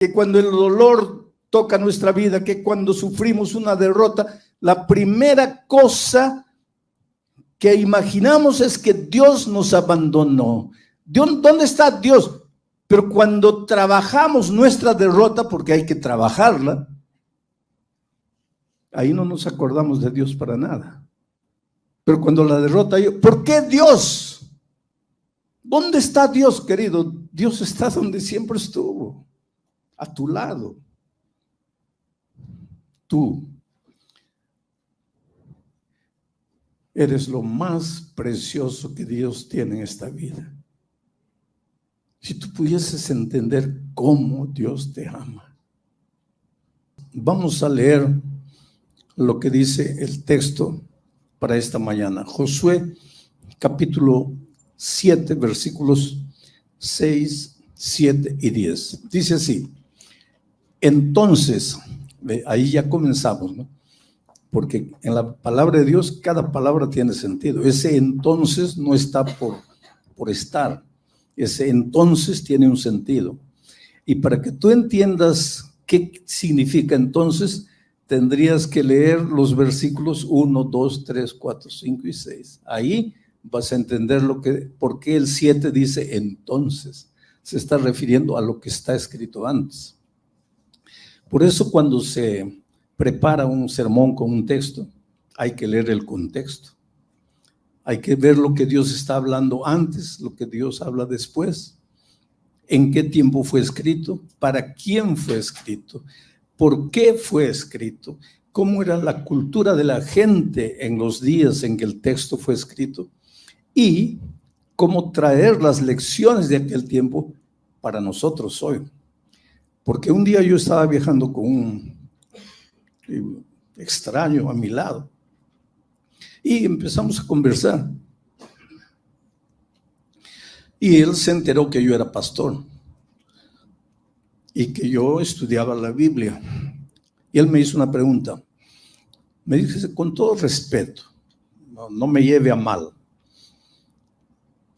que cuando el dolor toca nuestra vida, que cuando sufrimos una derrota, la primera cosa que imaginamos es que Dios nos abandonó. ¿Dónde está Dios? Pero cuando trabajamos nuestra derrota, porque hay que trabajarla, ahí no nos acordamos de Dios para nada. Pero cuando la derrota, ¿por qué Dios? ¿Dónde está Dios, querido? Dios está donde siempre estuvo, a tu lado. Tú eres lo más precioso que Dios tiene en esta vida. Si tú pudieses entender cómo Dios te ama. Vamos a leer lo que dice el texto para esta mañana. Josué, capítulo 7, versículos 6, 7 y 10. Dice así: entonces, ahí ya comenzamos, ¿no? Porque en la palabra de Dios cada palabra tiene sentido. Ese entonces no está por estar. Ese entonces tiene un sentido. Y para que tú entiendas qué significa entonces, tendrías que leer los versículos 1, 2, 3, 4, 5 y 6. Ahí vas a entender por qué el 7 dice entonces. Se está refiriendo a lo que está escrito antes. Por eso cuando se prepara un sermón con un texto, hay que leer el contexto. Hay que ver lo que Dios está hablando antes, lo que Dios habla después. ¿En qué tiempo fue escrito? ¿Para quién fue escrito? ¿Por qué fue escrito? ¿Cómo era la cultura de la gente en los días en que el texto fue escrito? Y cómo traer las lecciones de aquel tiempo para nosotros hoy. Porque un día yo estaba viajando con un extraño a mi lado y empezamos a conversar y él se enteró que yo era pastor y que yo estudiaba la Biblia y él me hizo una pregunta. Me dice con todo respeto, no me lleve a mal,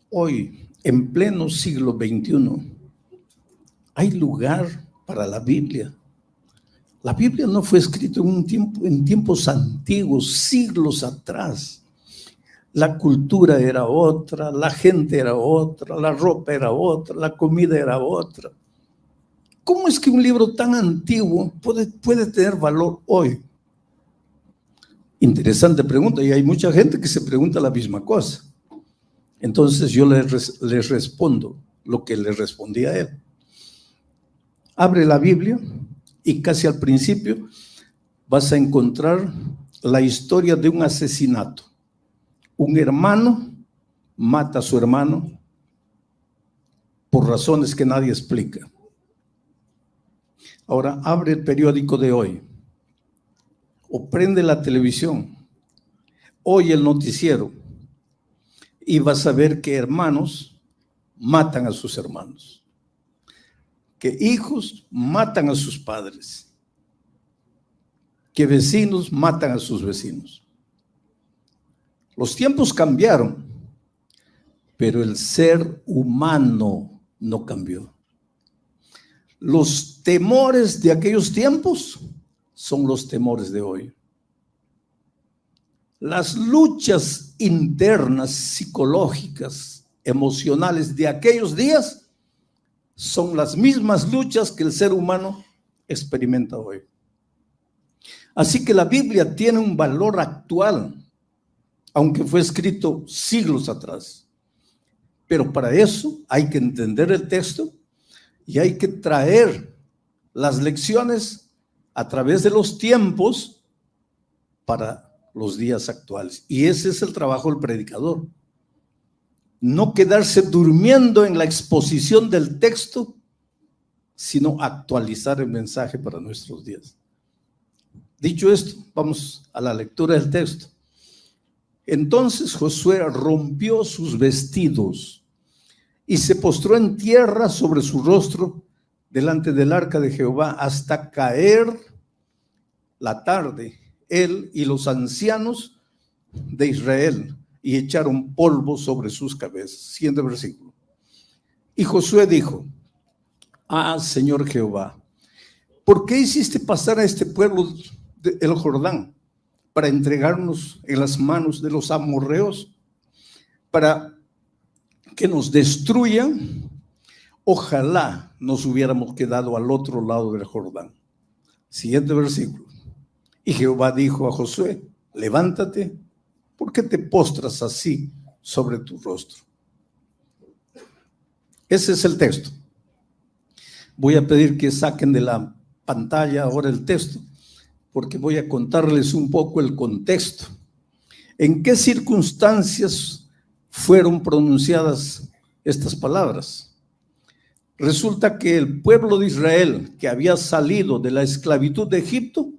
hoy en pleno siglo XXI hay lugar para la Biblia. La Biblia no fue escrita en tiempos antiguos, siglos atrás. La cultura era otra, la gente era otra, la ropa era otra, la comida era otra. ¿Cómo es que un libro tan antiguo puede tener valor hoy? Interesante pregunta, y hay mucha gente que se pregunta la misma cosa. Entonces yo les respondo lo que le respondí a él. Abre la Biblia y casi al principio vas a encontrar la historia de un asesinato. Un hermano mata a su hermano por razones que nadie explica. Ahora abre el periódico de hoy o prende la televisión, oye el noticiero y vas a ver que hermanos matan a sus hermanos. Que hijos matan a sus padres, que vecinos matan a sus vecinos. Los tiempos cambiaron, pero el ser humano no cambió. Los temores de aquellos tiempos son los temores de hoy. Las luchas internas, psicológicas, emocionales de aquellos días son las mismas luchas que el ser humano experimenta hoy. Así que la Biblia tiene un valor actual, aunque fue escrito siglos atrás. Pero para eso hay que entender el texto y hay que traer las lecciones a través de los tiempos para los días actuales. Y ese es el trabajo del predicador. No quedarse durmiendo en la exposición del texto, sino actualizar el mensaje para nuestros días. Dicho esto, vamos a la lectura del texto. Entonces Josué rompió sus vestidos y se postró en tierra sobre su rostro delante del arca de Jehová hasta caer la tarde, él y los ancianos de Israel, y echaron polvo sobre sus cabezas. Siguiente versículo. Y Josué dijo: Señor Jehová, ¿por qué hiciste pasar a este pueblo el Jordán para entregarnos en las manos de los amorreos, para que nos destruyan? Ojalá nos hubiéramos quedado al otro lado del Jordán. Siguiente versículo. Y Jehová dijo a Josué: levántate, ¿por qué te postras así sobre tu rostro? Ese es el texto. Voy a pedir que saquen de la pantalla ahora el texto, porque voy a contarles un poco el contexto. ¿En qué circunstancias fueron pronunciadas estas palabras? Resulta que el pueblo de Israel, que había salido de la esclavitud de Egipto,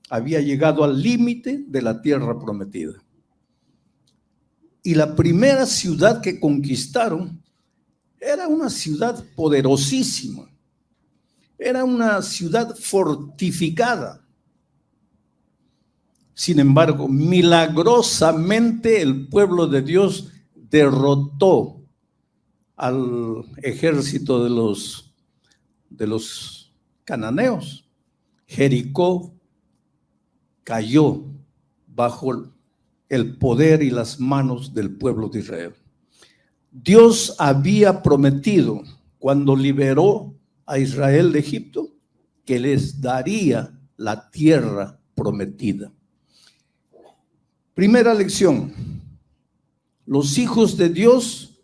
había llegado al límite de la tierra prometida. Y la primera ciudad que conquistaron era una ciudad poderosísima. Era una ciudad fortificada. Sin embargo, milagrosamente el pueblo de Dios derrotó al ejército de los cananeos. Jericó cayó bajo el poder y las manos del pueblo de Israel. Dios había prometido, cuando liberó a Israel de Egipto, que les daría la tierra prometida. Primera lección: los hijos de Dios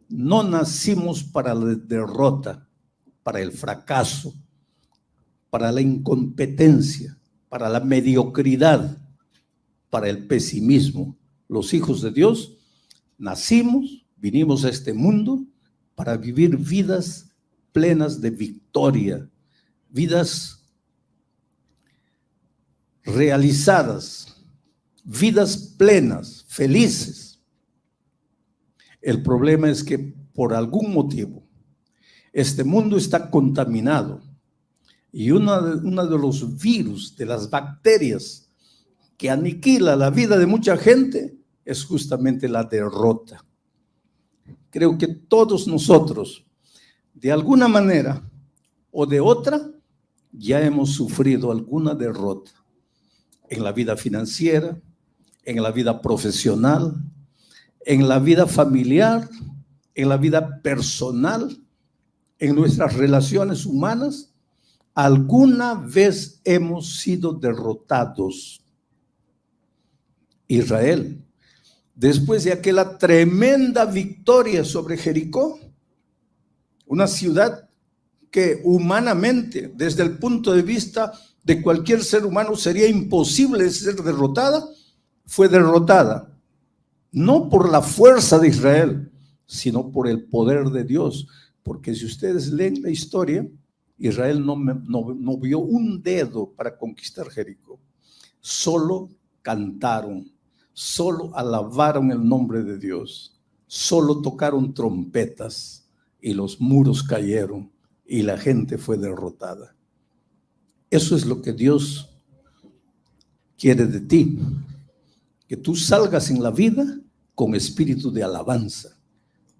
no nacimos para la derrota, para el fracaso, para la incompetencia, para la mediocridad, para el pesimismo. Los hijos de Dios nacimos, vinimos a este mundo para vivir vidas plenas de victoria, vidas realizadas, vidas plenas, felices. El problema es que por algún motivo este mundo está contaminado y uno de los virus, de las bacterias que aniquila la vida de mucha gente, es justamente la derrota. Creo que todos nosotros, de alguna manera o de otra, ya hemos sufrido alguna derrota en la vida financiera, en la vida profesional, en la vida familiar, en la vida personal, en nuestras relaciones humanas. Alguna vez hemos sido derrotados. Israel, después de aquella tremenda victoria sobre Jericó, una ciudad que humanamente, desde el punto de vista de cualquier ser humano, sería imposible ser derrotada, fue derrotada, no por la fuerza de Israel, sino por el poder de Dios. Porque si ustedes leen la historia, Israel no vio un dedo para conquistar Jericó. Solo cantaron, solo alabaron el nombre de Dios, solo tocaron trompetas y los muros cayeron y la gente fue derrotada. Eso es lo que Dios quiere de ti, que tú salgas en la vida con espíritu de alabanza,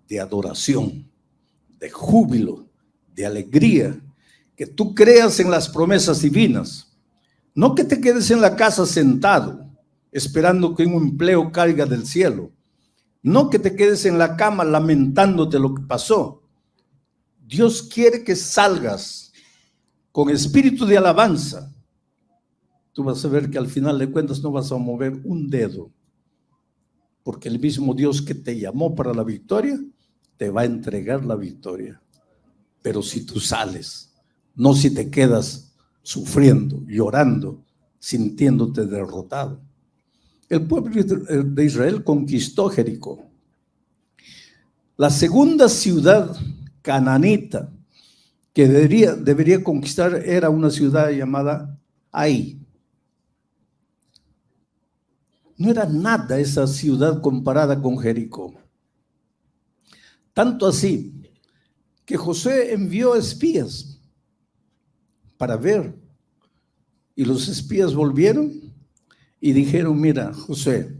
de adoración, de júbilo, de alegría, que tú creas en las promesas divinas, no que te quedes en la casa sentado esperando que un empleo caiga del cielo, no que te quedes en la cama lamentándote lo que pasó. Dios quiere que salgas con espíritu de alabanza. Tú vas a ver que al final de cuentas no vas a mover un dedo, porque el mismo Dios que te llamó para la victoria te va a entregar la victoria. Pero si tú sales, no si te quedas sufriendo, llorando, sintiéndote derrotado. El pueblo de Israel conquistó Jericó. La segunda ciudad cananita que debería conquistar era una ciudad llamada Ai. No era nada esa ciudad comparada con Jericó. Tanto así que Josué envió espías para ver. Y los espías volvieron y dijeron: mira, Josué,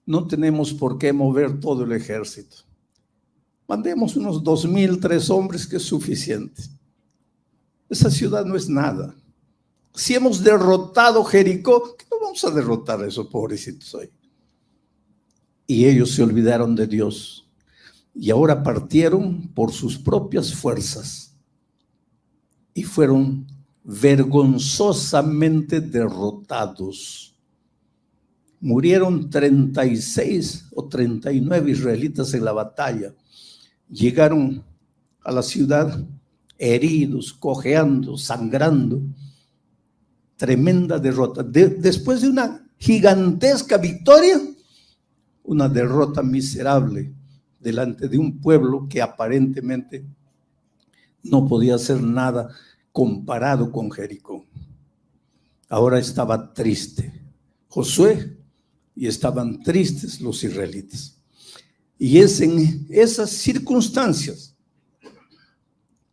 no tenemos por qué mover todo el ejército. Mandemos unos 2,000, 3 hombres, que es suficiente. esa ciudad no es nada. Si hemos derrotado Jericó, ¿qué no vamos a derrotar a esos pobrecitos hoy? Y ellos se olvidaron de Dios y ahora partieron por sus propias fuerzas y fueron vergonzosamente derrotados. Murieron 36 o 39 israelitas en la batalla. Llegaron a la ciudad heridos, cojeando, sangrando. Tremenda derrota. Después de una gigantesca victoria, una derrota miserable delante de un pueblo que aparentemente no podía hacer nada comparado con Jericó. Ahora estaba triste Josué y estaban tristes los israelitas. Y es en esas circunstancias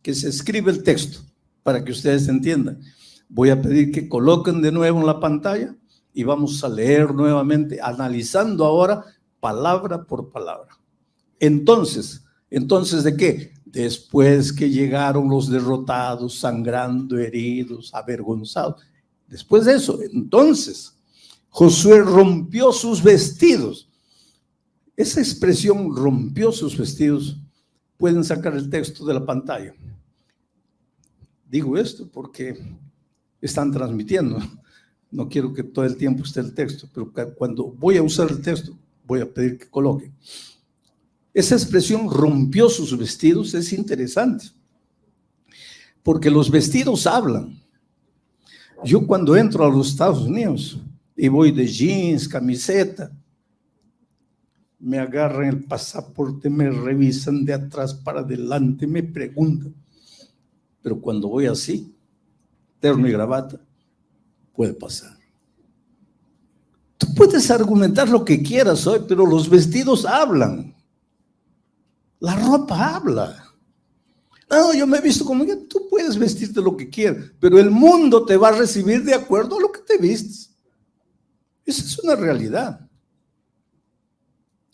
que se escribe el texto, para que ustedes entiendan. Voy a pedir que coloquen de nuevo en la pantalla y vamos a leer nuevamente, analizando ahora palabra por palabra. Entonces, ¿de qué? Después que llegaron los derrotados, sangrando, heridos, avergonzados. Después de eso, entonces, Josué rompió sus vestidos. Esa expresión, rompió sus vestidos, pueden sacar el texto de la pantalla. Digo esto porque están transmitiendo. No quiero que todo el tiempo esté el texto, pero cuando voy a usar el texto, voy a pedir que coloquen. Esa expresión, rompió sus vestidos, es interesante, porque los vestidos hablan. Yo cuando entro a los Estados Unidos y voy de jeans, camiseta, me agarran el pasaporte, me revisan de atrás para adelante, me preguntan. Pero cuando voy así, terno y gravata, puede pasar. Tú puedes argumentar lo que quieras hoy, pero los vestidos hablan. La ropa habla. No, yo me he visto como que tú puedes vestirte lo que quieras, pero el mundo te va a recibir de acuerdo a lo que te vistes. Esa es una realidad.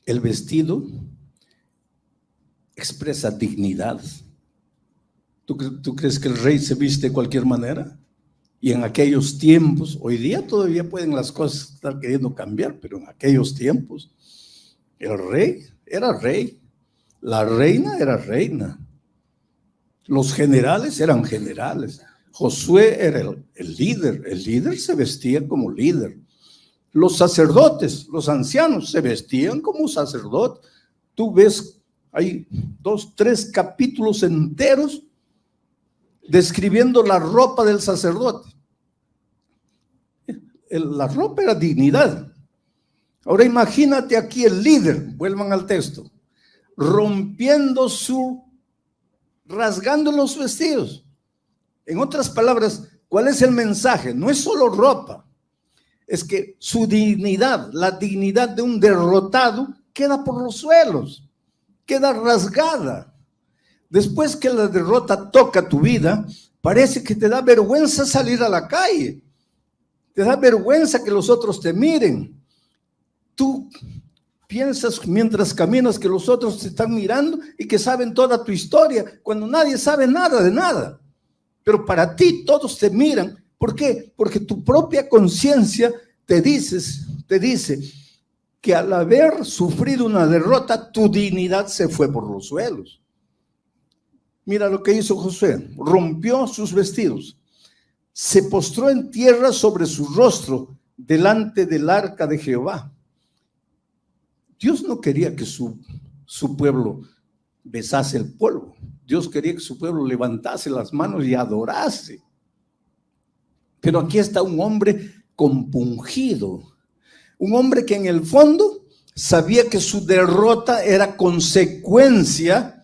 El vestido expresa dignidad. ¿Tú crees que el rey se viste de cualquier manera? Y en aquellos tiempos, hoy día todavía pueden las cosas estar queriendo cambiar, pero en aquellos tiempos, el rey era rey, la reina era reina, los generales eran generales. Josué era el líder se vestía como líder. Los sacerdotes, los ancianos, se vestían como sacerdotes. Tú ves, hay 2, 3 capítulos enteros describiendo la ropa del sacerdote. La ropa era dignidad. Ahora imagínate aquí el líder, vuelvan al texto, rasgando los vestidos. En otras palabras, ¿cuál es el mensaje? No es solo ropa, es que su dignidad, la dignidad de un derrotado, queda por los suelos, queda rasgada. Después que la derrota toca tu vida, parece que te da vergüenza salir a la calle. Te da vergüenza que los otros te miren. Tú piensas mientras caminas que los otros te están mirando y que saben toda tu historia, cuando nadie sabe nada de nada. Pero para ti todos te miran. ¿Por qué? Porque tu propia conciencia te dice que al haber sufrido una derrota, tu dignidad se fue por los suelos. Mira lo que hizo Josué, rompió sus vestidos, se postró en tierra sobre su rostro delante del arca de Jehová. Dios no quería que su pueblo besase el polvo. Dios quería que su pueblo levantase las manos y adorase. Pero aquí está un hombre compungido, un hombre que en el fondo sabía que su derrota era consecuencia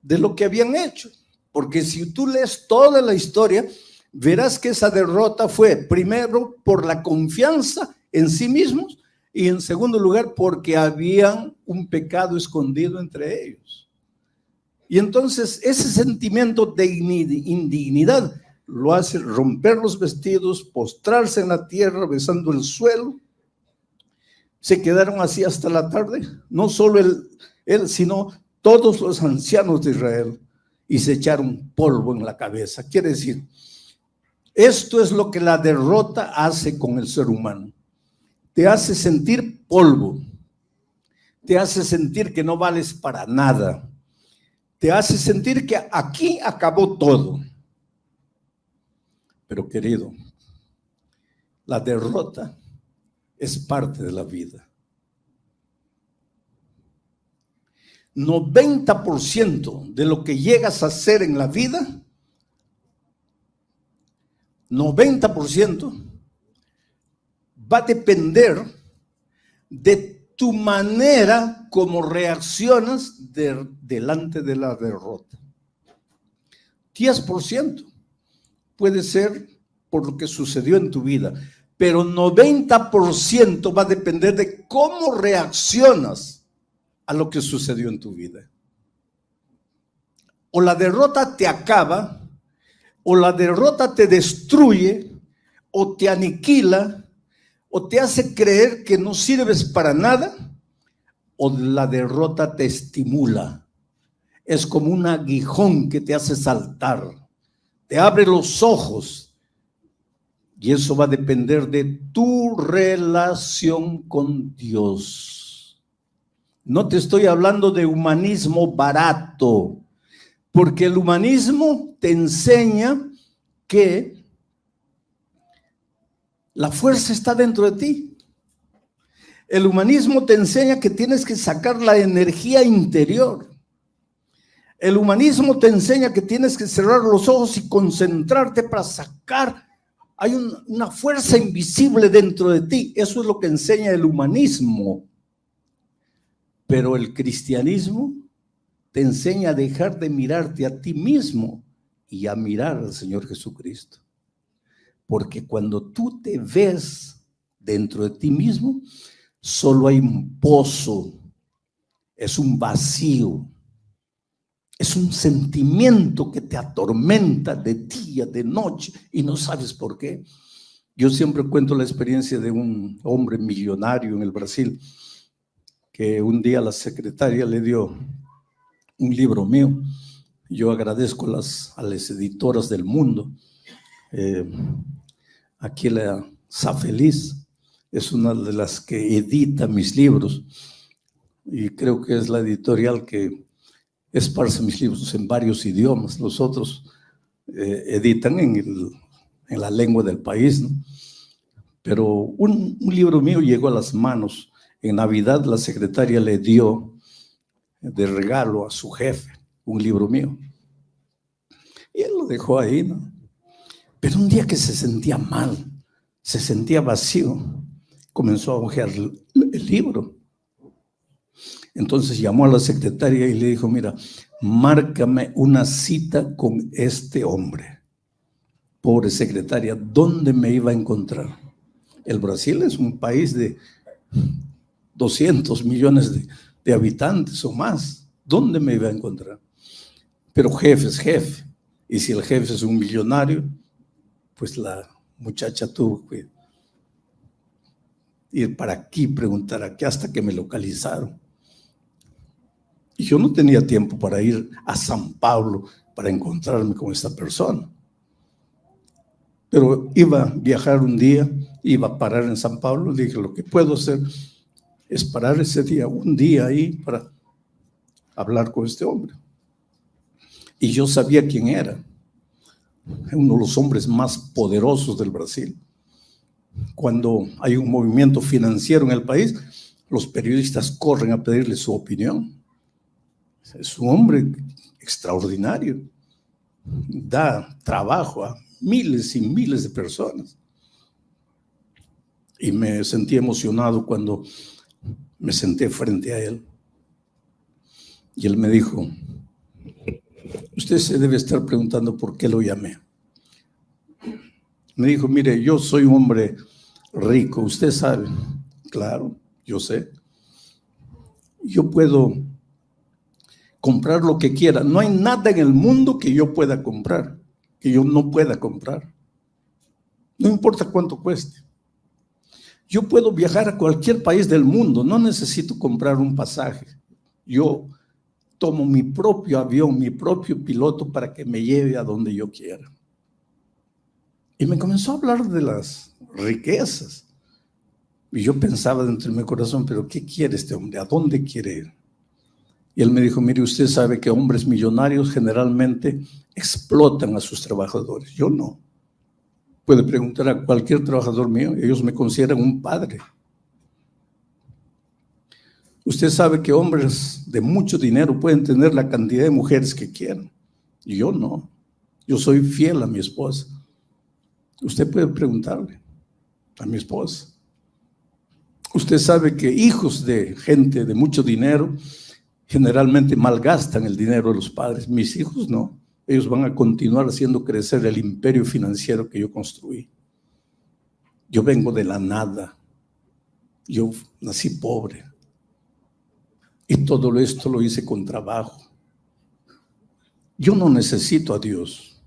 de lo que habían hecho, porque si tú lees toda la historia, verás que esa derrota fue primero por la confianza en sí mismos y en segundo lugar porque había un pecado escondido entre ellos. Y entonces ese sentimiento de indignidad lo hace romper los vestidos, postrarse en la tierra besando el suelo. Se quedaron así hasta la tarde, no solo él, sino todos los ancianos de Israel. y se echaron polvo en la cabeza. Quiere decir, esto es lo que la derrota hace con el ser humano. Te hace sentir polvo, te hace sentir que no vales para nada, te hace sentir que aquí acabó todo. Pero querido, la derrota es parte de la vida. 90% de lo que llegas a hacer en la vida, 90% va a depender de tu manera como reaccionas delante de la derrota. 10% puede ser por lo que sucedió en tu vida, pero 90% va a depender de cómo reaccionas a lo que sucedió en tu vida. O la derrota te acaba, o la derrota te destruye, o te aniquila, o te hace creer que no sirves para nada, o la derrota te estimula. Es como un aguijón que te hace saltar, te abre los ojos, y eso va a depender de tu relación con Dios. No te estoy hablando de humanismo barato, porque el humanismo te enseña que la fuerza está dentro de ti. El humanismo te enseña que tienes que sacar la energía interior. El humanismo te enseña que tienes que cerrar los ojos y concentrarte para sacar. Hay una fuerza invisible dentro de ti. Eso es lo que enseña el humanismo. Pero el cristianismo te enseña a dejar de mirarte a ti mismo y a mirar al Señor Jesucristo. Porque cuando tú te ves dentro de ti mismo, solo hay un pozo, es un vacío, es un sentimiento que te atormenta de día, de noche, y no sabes por qué. Yo siempre cuento la experiencia de un hombre millonario en el Brasil, que un día la secretaria le dio un libro mío. Yo agradezco a las editoras del mundo. Aquí la Safeliz es una de las que edita mis libros y creo que es la editorial que esparce mis libros en varios idiomas. Los otros editan en la lengua del país, ¿no? Pero un libro mío llegó a las manos. En Navidad la secretaria le dio de regalo a su jefe un libro mío y él lo dejó ahí, ¿no? Pero un día que se sentía mal, se sentía vacío, comenzó a hojear el libro. Entonces llamó a la secretaria y le dijo: mira, márcame una cita con este hombre. Pobre secretaria, ¿dónde me iba a encontrar? El Brasil es un país de 200 millones de habitantes o más. ¿Dónde me iba a encontrar? Pero jefe es jefe. Y si el jefe es un millonario, pues la muchacha tuvo que ir para aquí, preguntar aquí, hasta que me localizaron. Y yo no tenía tiempo para ir a San Pablo para encontrarme con esta persona. Pero iba a viajar un día, iba a parar en San Pablo. Le dije: lo que puedo hacer es parar ese día, un día ahí, para hablar con este hombre. Y yo sabía quién era. Uno de los hombres más poderosos del Brasil. Cuando hay un movimiento financiero en el país, los periodistas corren a pedirle su opinión. Es un hombre extraordinario. Da trabajo a miles y miles de personas. Y me sentí emocionado cuando me senté frente a él. Y él me dijo: usted se debe estar preguntando por qué lo llamé. Me dijo: mire, yo soy un hombre rico, usted sabe. Claro, yo sé. Yo puedo comprar lo que quiera. No hay nada en el mundo que yo pueda comprar, que yo no pueda comprar. No importa cuánto cueste. Yo puedo viajar a cualquier país del mundo, no necesito comprar un pasaje. Yo tomo mi propio avión, mi propio piloto para que me lleve a donde yo quiera. Y me comenzó a hablar de las riquezas. Y yo pensaba dentro de mi corazón, pero ¿qué quiere este hombre? ¿A dónde quiere ir? Y él me dijo, mire, usted sabe que hombres millonarios generalmente explotan a sus trabajadores. Yo no. Puede preguntar a cualquier trabajador mío, ellos me consideran un padre. Usted sabe que hombres de mucho dinero pueden tener la cantidad de mujeres que quieran. Y yo no. Yo soy fiel a mi esposa. Usted puede preguntarle a mi esposa. Usted sabe que hijos de gente de mucho dinero generalmente malgastan el dinero de los padres. Mis hijos no. Ellos van a continuar haciendo crecer el imperio financiero que yo construí. Yo vengo de la nada. Yo nací pobre. Y todo esto lo hice con trabajo. Yo no necesito a Dios.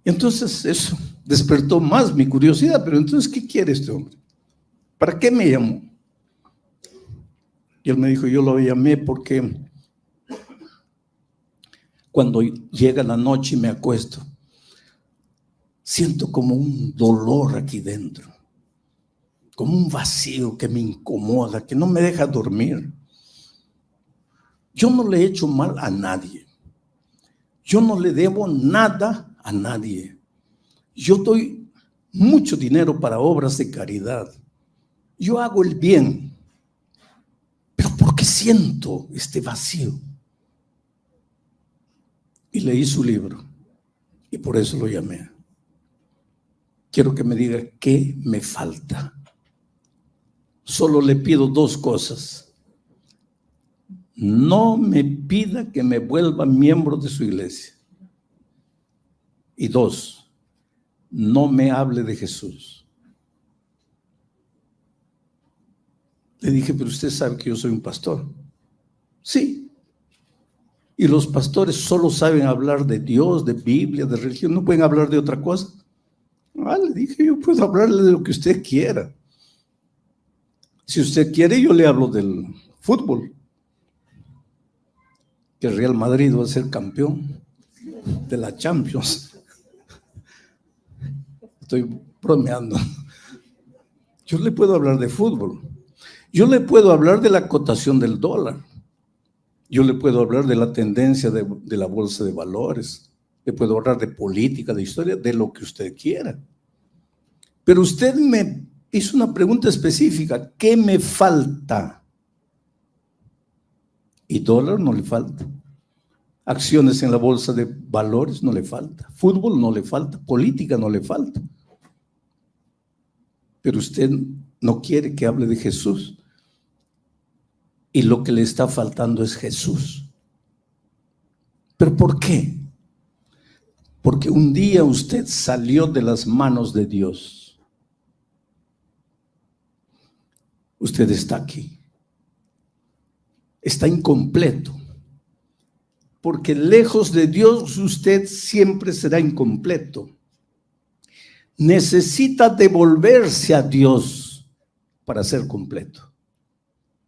Entonces eso despertó más mi curiosidad. Pero entonces, ¿qué quiere este hombre? ¿Para qué me llamó? Y él me dijo, yo lo llamé porque cuando llega la noche y me acuesto, siento como un dolor aquí dentro, como un vacío que me incomoda, que no me deja dormir. Yo no le he hecho mal a nadie. Yo no le debo nada a nadie. Yo doy mucho dinero para obras de caridad. Yo hago el bien. Pero ¿por qué siento este vacío? Y leí su libro. Y por eso lo llamé. Quiero que me diga qué me falta. Solo le pido dos cosas. No me pida que me vuelva miembro de su iglesia. Y dos, no me hable de Jesús. Le dije, pero usted sabe que yo soy un pastor. Sí. Y los pastores solo saben hablar de Dios, de Biblia, de religión. No pueden hablar de otra cosa. Le dije, yo puedo hablarle de lo que usted quiera. Si usted quiere, yo le hablo del fútbol. Que el Real Madrid va a ser campeón de la Champions. Estoy bromeando. Yo le puedo hablar de fútbol. Yo le puedo hablar de la cotación del dólar. Yo le puedo hablar de la tendencia de la bolsa de valores. Le puedo hablar de política, de historia, de lo que usted quiera. Pero usted me hizo una pregunta específica. ¿Qué me falta? Y dólar no le falta. Acciones en la bolsa de valores no le falta. Fútbol no le falta. Política no le falta. Pero usted no quiere que hable de Jesús. Y lo que le está faltando es Jesús. ¿Pero por qué? Porque un día usted salió de las manos de Dios. Usted está aquí. Está incompleto. Porque lejos de Dios usted siempre será incompleto. Necesita devolverse a Dios para ser completo.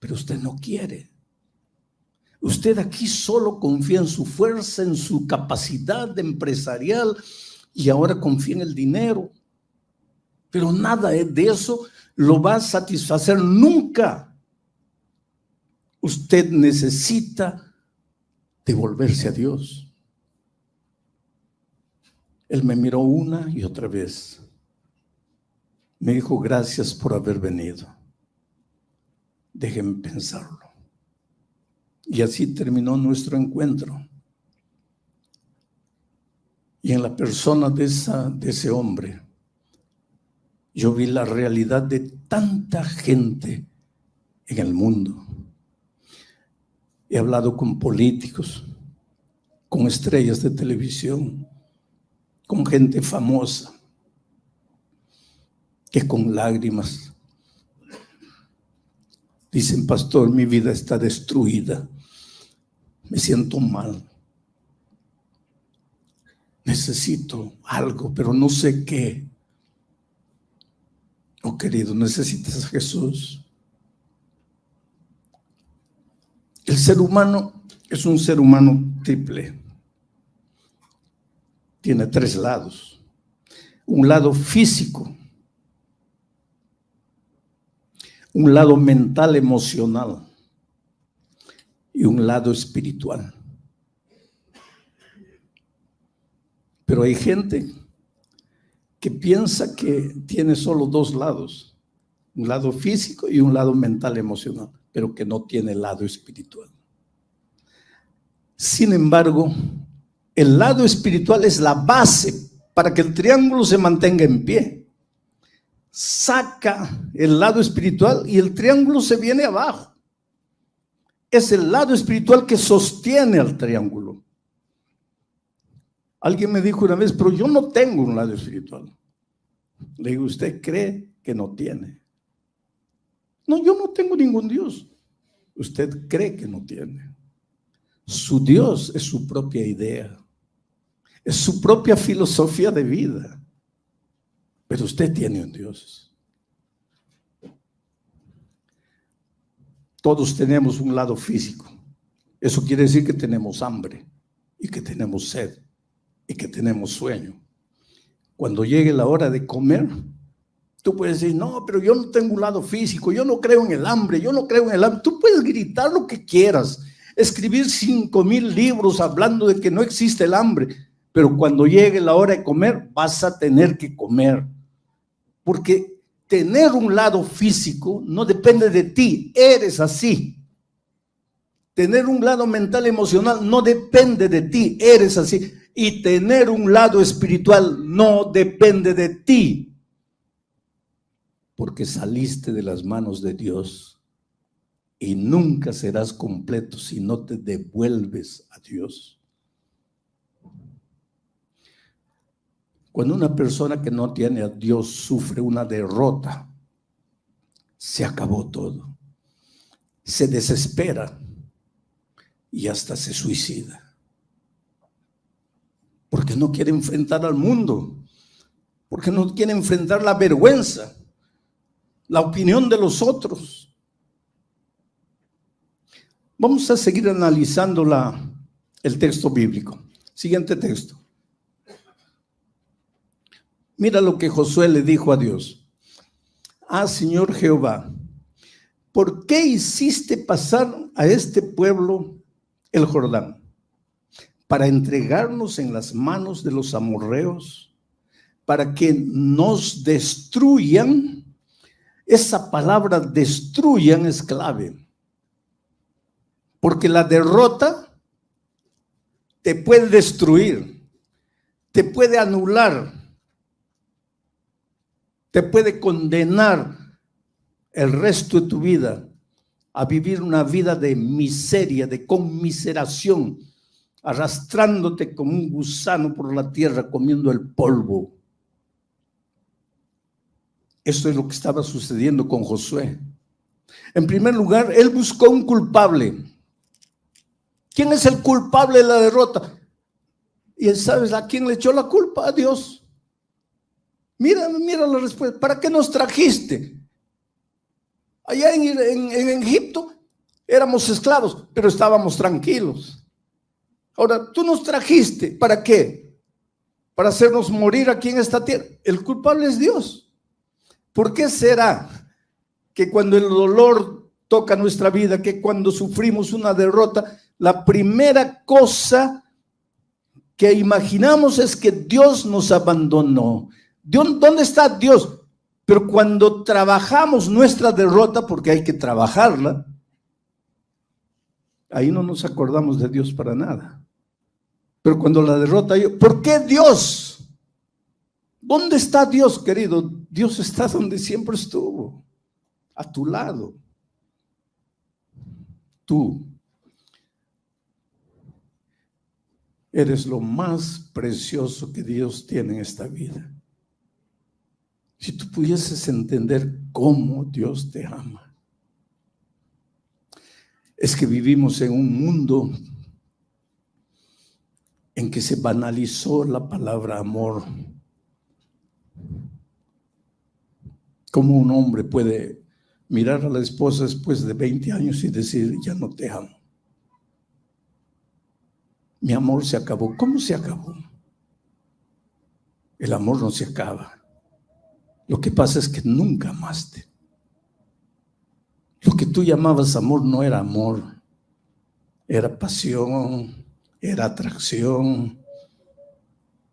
Pero usted no quiere. Usted aquí solo confía en su fuerza, en su capacidad empresarial y ahora confía en el dinero. Pero nada de eso lo va a satisfacer nunca. Usted necesita devolverse a Dios. Él me miró una y otra vez. Me dijo, gracias por haber venido. Déjenme pensarlo. Y así terminó nuestro encuentro. Y en la persona de ese hombre, yo vi la realidad de tanta gente en el mundo. He hablado con políticos, con estrellas de televisión, con gente famosa, que con lágrimas dicen, pastor, mi vida está destruida. Me siento mal. Necesito algo, pero no sé qué. Oh, querido, necesitas a Jesús. El ser humano es un ser humano triple. Tiene tres lados. Un lado físico, un lado mental, emocional y un lado espiritual. Pero hay gente que piensa que tiene solo dos lados, un lado físico y un lado mental, emocional, pero que no tiene el lado espiritual. Sin embargo, el lado espiritual es la base para que el triángulo se mantenga en pie. Saca el lado espiritual y el triángulo se viene abajo. Es el lado espiritual que sostiene al triángulo. Alguien me dijo una vez, pero yo no tengo un lado espiritual. Le digo, ¿usted cree que no tiene? No, yo no tengo ningún Dios. Usted cree que no tiene. Su Dios es su propia idea, es su propia filosofía de vida. Pero usted tiene un Dios. Todos tenemos un lado físico. Eso quiere decir que tenemos hambre y que tenemos sed y que tenemos sueño. Cuando llegue la hora de comer, tú puedes decir, no, pero yo no tengo un lado físico, yo no creo en el hambre, yo no creo en el hambre. Tú puedes gritar lo que quieras, escribir 5,000 libros hablando de que no existe el hambre, pero cuando llegue la hora de comer, vas a tener que comer. Porque tener un lado físico no depende de ti, eres así. Tener un lado mental, emocional no depende de ti, eres así. Y tener un lado espiritual no depende de ti, porque saliste de las manos de Dios y nunca serás completo si no te devuelves a Dios. Cuando una persona que no tiene a Dios sufre una derrota, se acabó todo. Se desespera y hasta se suicida. Porque no quiere enfrentar al mundo, porque no quiere enfrentar la vergüenza, la opinión de los otros. Vamos a seguir analizando el texto bíblico. Siguiente texto. Mira lo que Josué le dijo a Dios. Ah, Señor Jehová, ¿por qué hiciste pasar a este pueblo el Jordán? Para entregarnos en las manos de los amorreos, para que nos destruyan. Esa palabra destruyan es clave, porque la derrota te puede destruir, te puede anular, te puede condenar el resto de tu vida a vivir una vida de miseria, de conmiseración, arrastrándote como un gusano por la tierra, comiendo el polvo. Esto es lo que estaba sucediendo con Josué. En primer lugar, él buscó un culpable. ¿Quién es el culpable de la derrota? Y ¿sabes a quién le echó la culpa? A Dios. Mira la respuesta. ¿Para qué nos trajiste? Allá en Egipto éramos esclavos, pero estábamos tranquilos. Ahora, tú nos trajiste, ¿para qué? Para hacernos morir aquí en esta tierra. El culpable es Dios. ¿Por qué será que cuando el dolor toca nuestra vida, que cuando sufrimos una derrota, la primera cosa que imaginamos es que Dios nos abandonó? ¿Dónde está Dios? Pero cuando trabajamos nuestra derrota, porque hay que trabajarla, ahí no nos acordamos de Dios para nada. Pero cuando la derrota, ¿por qué Dios? ¿Dónde está Dios, querido? Dios está donde siempre estuvo, a tu lado. Tú eres lo más precioso que Dios tiene en esta vida. Si tú pudieses entender cómo Dios te ama. Es que vivimos en un mundo en que se banalizó la palabra amor. ¿Cómo un hombre puede mirar a la esposa después de 20 años y decir, ya no te amo? mi amor se acabó. ¿Cómo se acabó? El amor no se acaba. Lo que pasa es que nunca amaste. Lo que tú llamabas amor no era amor, era pasión, era atracción,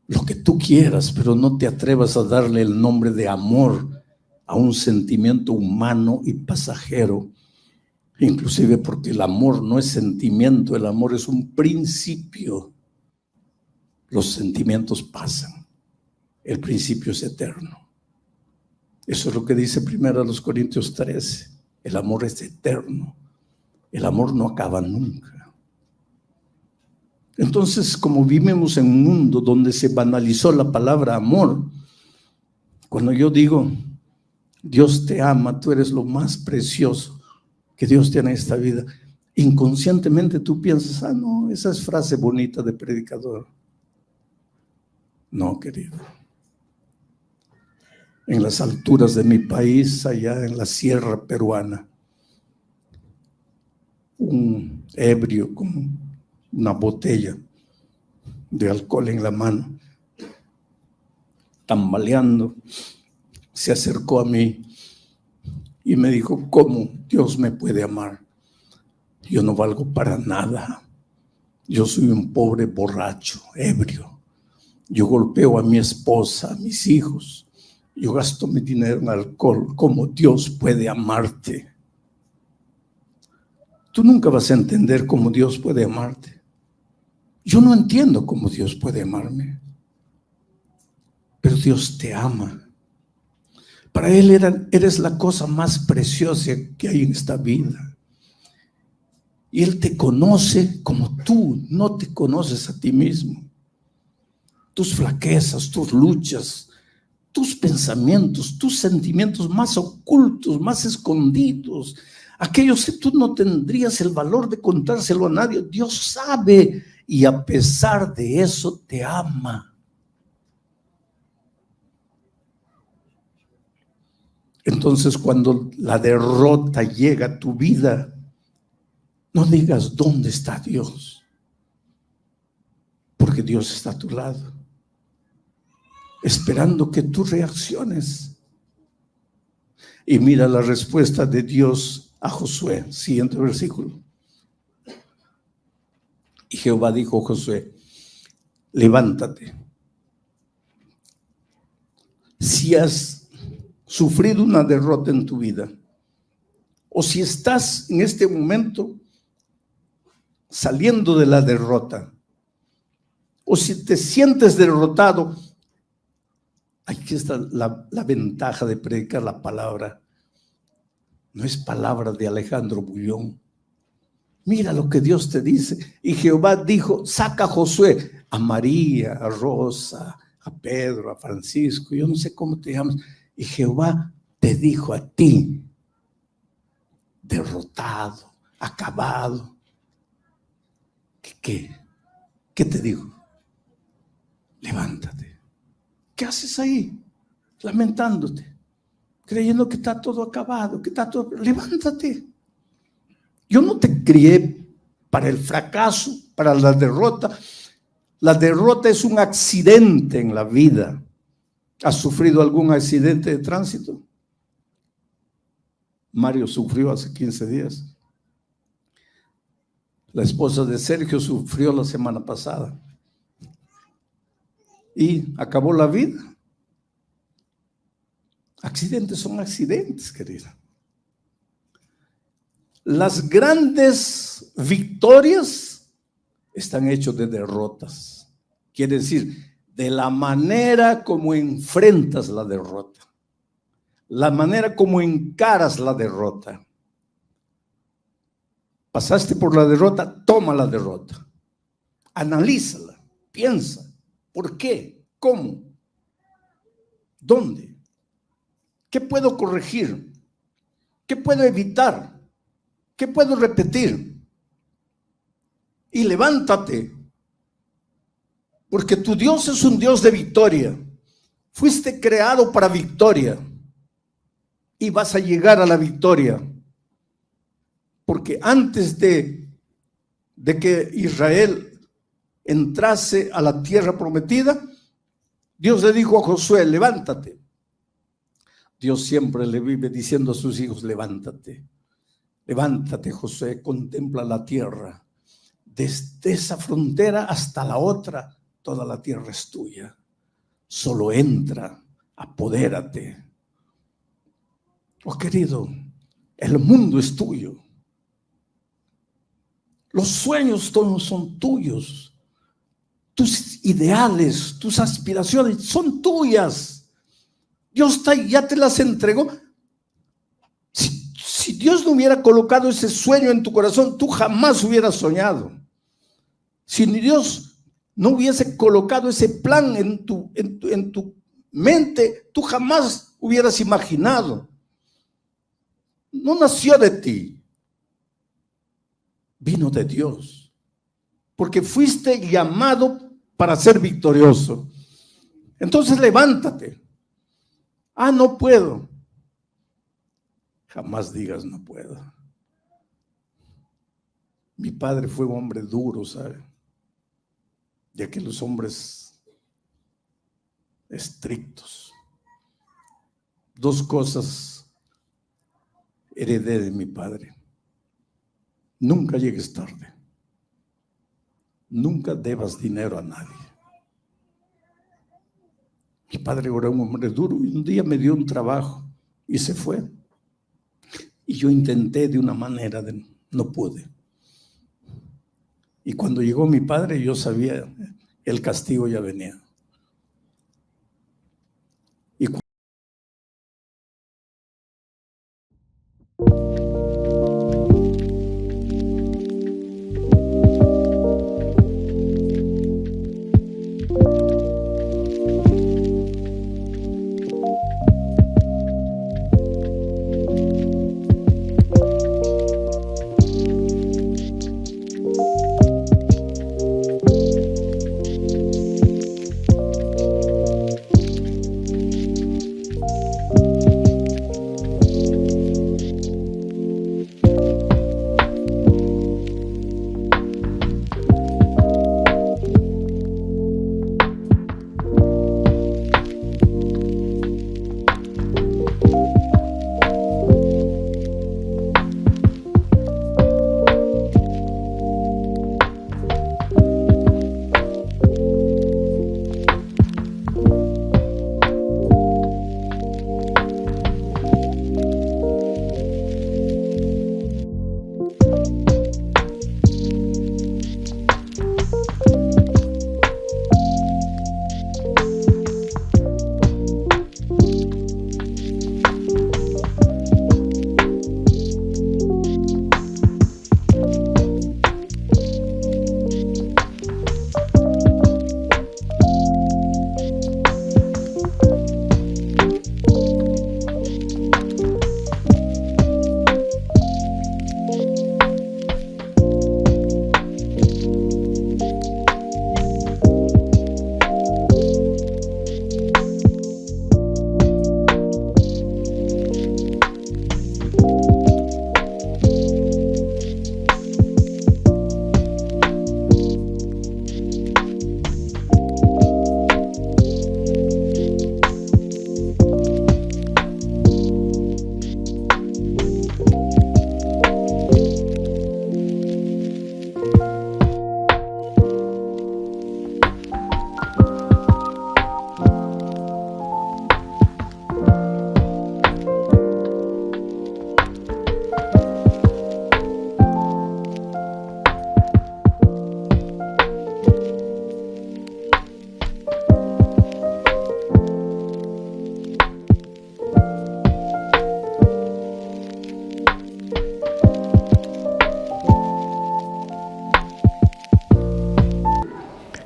lo que tú quieras, pero no te atrevas a darle el nombre de amor a un sentimiento humano y pasajero, inclusive porque el amor no es sentimiento, el amor es un principio. Los sentimientos pasan, el principio es eterno. Eso es lo que dice 1 Corintios 13. El amor es eterno. El amor no acaba nunca. Entonces, como vivimos en un mundo donde se banalizó la palabra amor, cuando yo digo, Dios te ama, tú eres lo más precioso que Dios tiene en esta vida, inconscientemente tú piensas, no, esa es frase bonita de predicador. No, querido. En las alturas de mi país, allá en la sierra peruana, un ebrio con una botella de alcohol en la mano, tambaleando, se acercó a mí y me dijo, ¿cómo Dios me puede amar? Yo no valgo para nada. Yo soy un pobre borracho, ebrio. Yo golpeo a mi esposa, a mis hijos. Yo gasto mi dinero en alcohol. ¿Cómo Dios puede amarte? Tú nunca vas a entender cómo Dios puede amarte. Yo no entiendo cómo Dios puede amarme. Pero Dios te ama. Para Él eres la cosa más preciosa que hay en esta vida. Y Él te conoce como tú no te conoces a ti mismo. Tus flaquezas, tus luchas, tus pensamientos, tus sentimientos más ocultos, más escondidos, aquellos que tú no tendrías el valor de contárselo a nadie, Dios sabe y a pesar de eso te ama. Entonces, cuando la derrota llega a tu vida, no digas ¿dónde está Dios? Porque Dios está a tu lado, esperando que tú reacciones. Y mira la respuesta de Dios a Josué, siguiente versículo. Y Jehová dijo a Josué, levántate. Si has sufrido una derrota en tu vida, o si estás en este momento saliendo de la derrota, o si te sientes derrotado, aquí está la ventaja de predicar la palabra. No es palabra de Alejandro Bullón. Mira lo que Dios te dice. Y Jehová dijo, saca a Josué, a María, a Rosa, a Pedro, a Francisco, yo no sé cómo te llamas. Y Jehová te dijo a ti, derrotado, acabado. ¿Qué te dijo? Levántate. ¿Qué haces ahí? Lamentándote, creyendo que está todo acabado, que está todo... Levántate. Yo no te crié para el fracaso, para la derrota. La derrota es un accidente en la vida. ¿Has sufrido algún accidente de tránsito? Mario sufrió hace 15 días. La esposa de Sergio sufrió la semana pasada. Y acabó la vida. Accidentes son accidentes, querida. Las grandes victorias están hechas de derrotas. Quiere decir, de la manera como enfrentas la derrota, la manera como encaras la derrota. Pasaste por la derrota, toma la derrota. Analízala, piensa. ¿Por qué? ¿Cómo? ¿Dónde? ¿Qué puedo corregir? ¿Qué puedo evitar? ¿Qué puedo repetir? Y levántate, porque tu Dios es un Dios de victoria. Fuiste creado para victoria y vas a llegar a la victoria. Porque antes de que Israel entrase a la tierra prometida, Dios le dijo a Josué, levántate. Dios siempre le vive diciendo a sus hijos, levántate. Levántate, Josué, contempla la tierra. Desde esa frontera hasta la otra, toda la tierra es tuya. Solo entra, apodérate. Oh, querido, el mundo es tuyo. Los sueños todos son tuyos. Tus ideales, tus aspiraciones son tuyas. Dios ya te las entregó. Si Dios no hubiera colocado ese sueño en tu corazón, tú jamás hubieras soñado. Si Dios no hubiese colocado ese plan en tu mente, tú jamás hubieras imaginado. No nació de ti, vino de Dios, porque fuiste llamado para ser victorioso. Entonces levántate. No puedo. Jamás digas no puedo. Mi padre fue un hombre duro, ¿sabe? De aquellos hombres estrictos. Dos cosas heredé de mi padre. Nunca llegues tarde. Nunca debas dinero a nadie. Mi padre era un hombre duro y un día me dio un trabajo y se fue. Y yo intenté de una manera, no pude. Y cuando llegó mi padre, yo sabía, el castigo ya venía. Y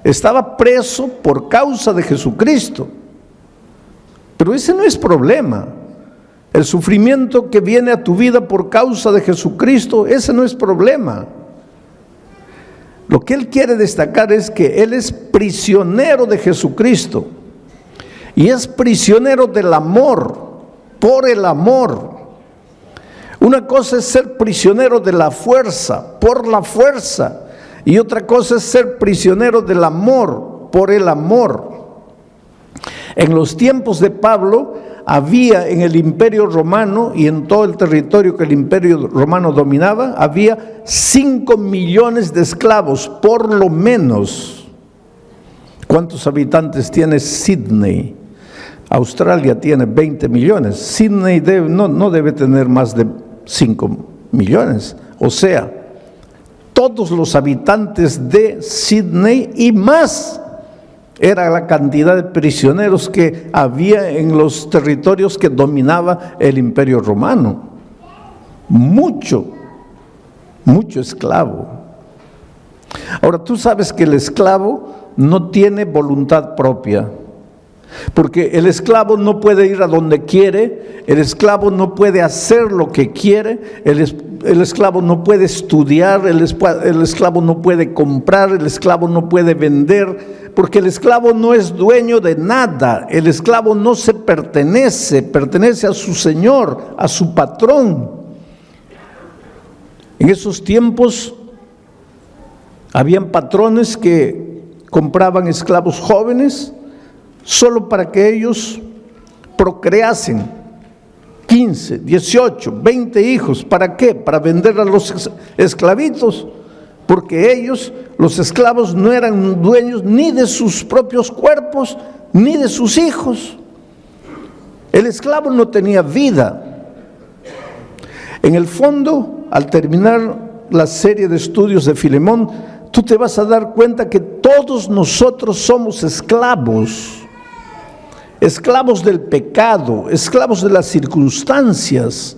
estaba preso por causa de Jesucristo. Pero ese no es problema. El sufrimiento que viene a tu vida por causa de Jesucristo, ese no es problema. Lo que él quiere destacar es que él es prisionero de Jesucristo. Y es prisionero del amor, por el amor. Una cosa es ser prisionero de la fuerza, por la fuerza. Y otra cosa es ser prisionero del amor, por el amor. En los tiempos de Pablo había en el Imperio Romano y en todo el territorio que el Imperio Romano dominaba, había 5 millones de esclavos, por lo menos. ¿Cuántos habitantes tiene Sydney? Australia tiene 20 millones. Sydney no debe tener más de 5 millones. O sea, todos los habitantes de Sydney y más era la cantidad de prisioneros que había en los territorios que dominaba el Imperio Romano. Mucho esclavo. Ahora, tú sabes que el esclavo no tiene voluntad propia, porque el esclavo no puede ir a donde quiere, el esclavo no puede hacer lo que quiere, el esclavo no puede estudiar, el esclavo no puede comprar, el esclavo no puede vender, porque el esclavo no es dueño de nada, el esclavo no se pertenece a su señor, a su patrón. En esos tiempos habían patrones que compraban esclavos jóvenes solo para que ellos procreasen 15, 18, 20 hijos. ¿Para qué? Para vender a los esclavitos, porque ellos, los esclavos, no eran dueños ni de sus propios cuerpos, ni de sus hijos. El esclavo no tenía vida. En el fondo, al terminar la serie de estudios de Filemón, tú te vas a dar cuenta que todos nosotros somos esclavos. Esclavos del pecado, esclavos de las circunstancias,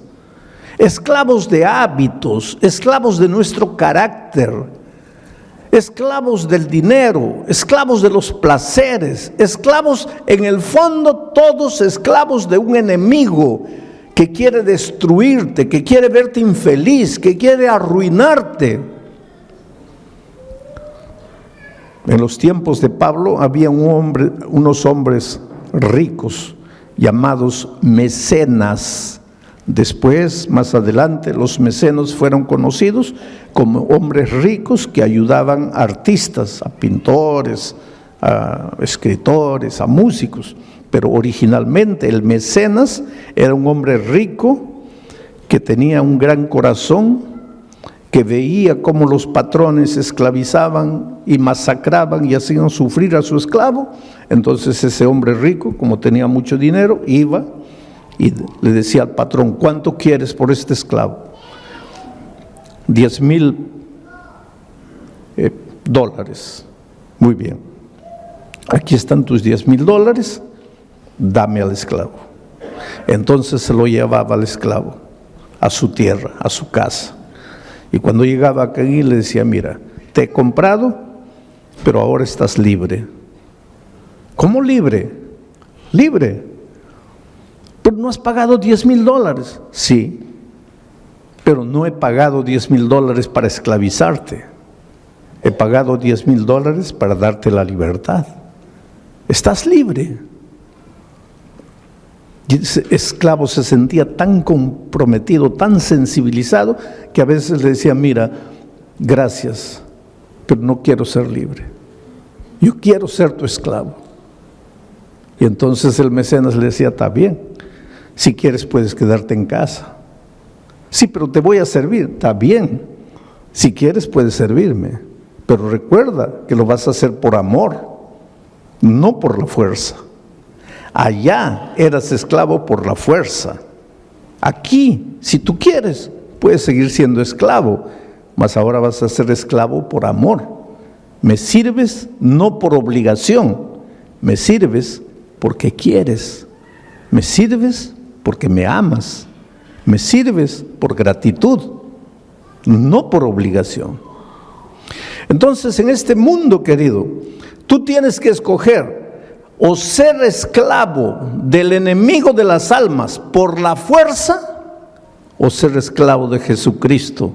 esclavos de hábitos, esclavos de nuestro carácter, esclavos del dinero, esclavos de los placeres, esclavos, en el fondo, todos esclavos de un enemigo que quiere destruirte, que quiere verte infeliz, que quiere arruinarte. En los tiempos de Pablo había unos hombres ricos llamados mecenas. Después, más adelante, los mecenas fueron conocidos como hombres ricos que ayudaban a artistas, a pintores, a escritores, a músicos. Pero originalmente el mecenas era un hombre rico que tenía un gran corazón, que veía cómo los patrones esclavizaban y masacraban y hacían sufrir a su esclavo. Entonces ese hombre rico, como tenía mucho dinero, iba y le decía al patrón: ¿cuánto quieres por este esclavo? 10,000 dólares. Muy bien, aquí están tus 10,000 dólares, dame al esclavo. Entonces se lo llevaba al esclavo a su tierra, a su casa. Y cuando llegaba aquí le decía: mira, te he comprado, pero ahora estás libre. ¿Cómo libre? Libre. Pero no has pagado 10,000 dólares. Sí, pero no he pagado 10,000 dólares para esclavizarte. He pagado 10,000 dólares para darte la libertad. Estás libre. Y ese esclavo se sentía tan comprometido, tan sensibilizado, que a veces le decía: mira, gracias, pero no quiero ser libre. Yo quiero ser tu esclavo. Y entonces el mecenas le decía: está bien, si quieres puedes quedarte en casa. Sí, pero te voy a servir. Está bien, si quieres puedes servirme, pero recuerda que lo vas a hacer por amor, no por la fuerza. Allá eras esclavo por la fuerza. Aquí, si tú quieres, puedes seguir siendo esclavo, mas ahora vas a ser esclavo por amor. Me sirves no por obligación, me sirves porque quieres, me sirves porque me amas, me sirves por gratitud, no por obligación. Entonces, en este mundo, querido, tú tienes que escoger: o ser esclavo del enemigo de las almas por la fuerza, o ser esclavo de Jesucristo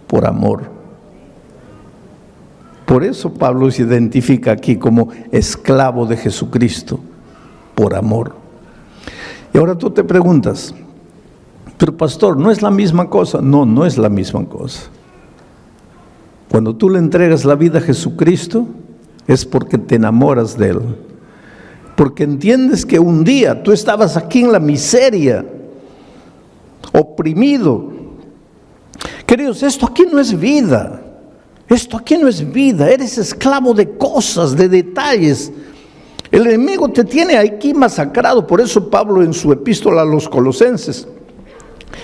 por amor. Por eso Pablo se identifica aquí como esclavo de Jesucristo por amor. Y ahora tú te preguntas: pero pastor, ¿no es la misma cosa? No, no es la misma cosa. Cuando tú le entregas la vida a Jesucristo, es porque te enamoras de Él. Porque entiendes que un día tú estabas aquí en la miseria, oprimido. Queridos, esto aquí no es vida. Esto aquí no es vida. Eres esclavo de cosas, de detalles. El enemigo te tiene aquí masacrado. Por eso Pablo en su epístola a los Colosenses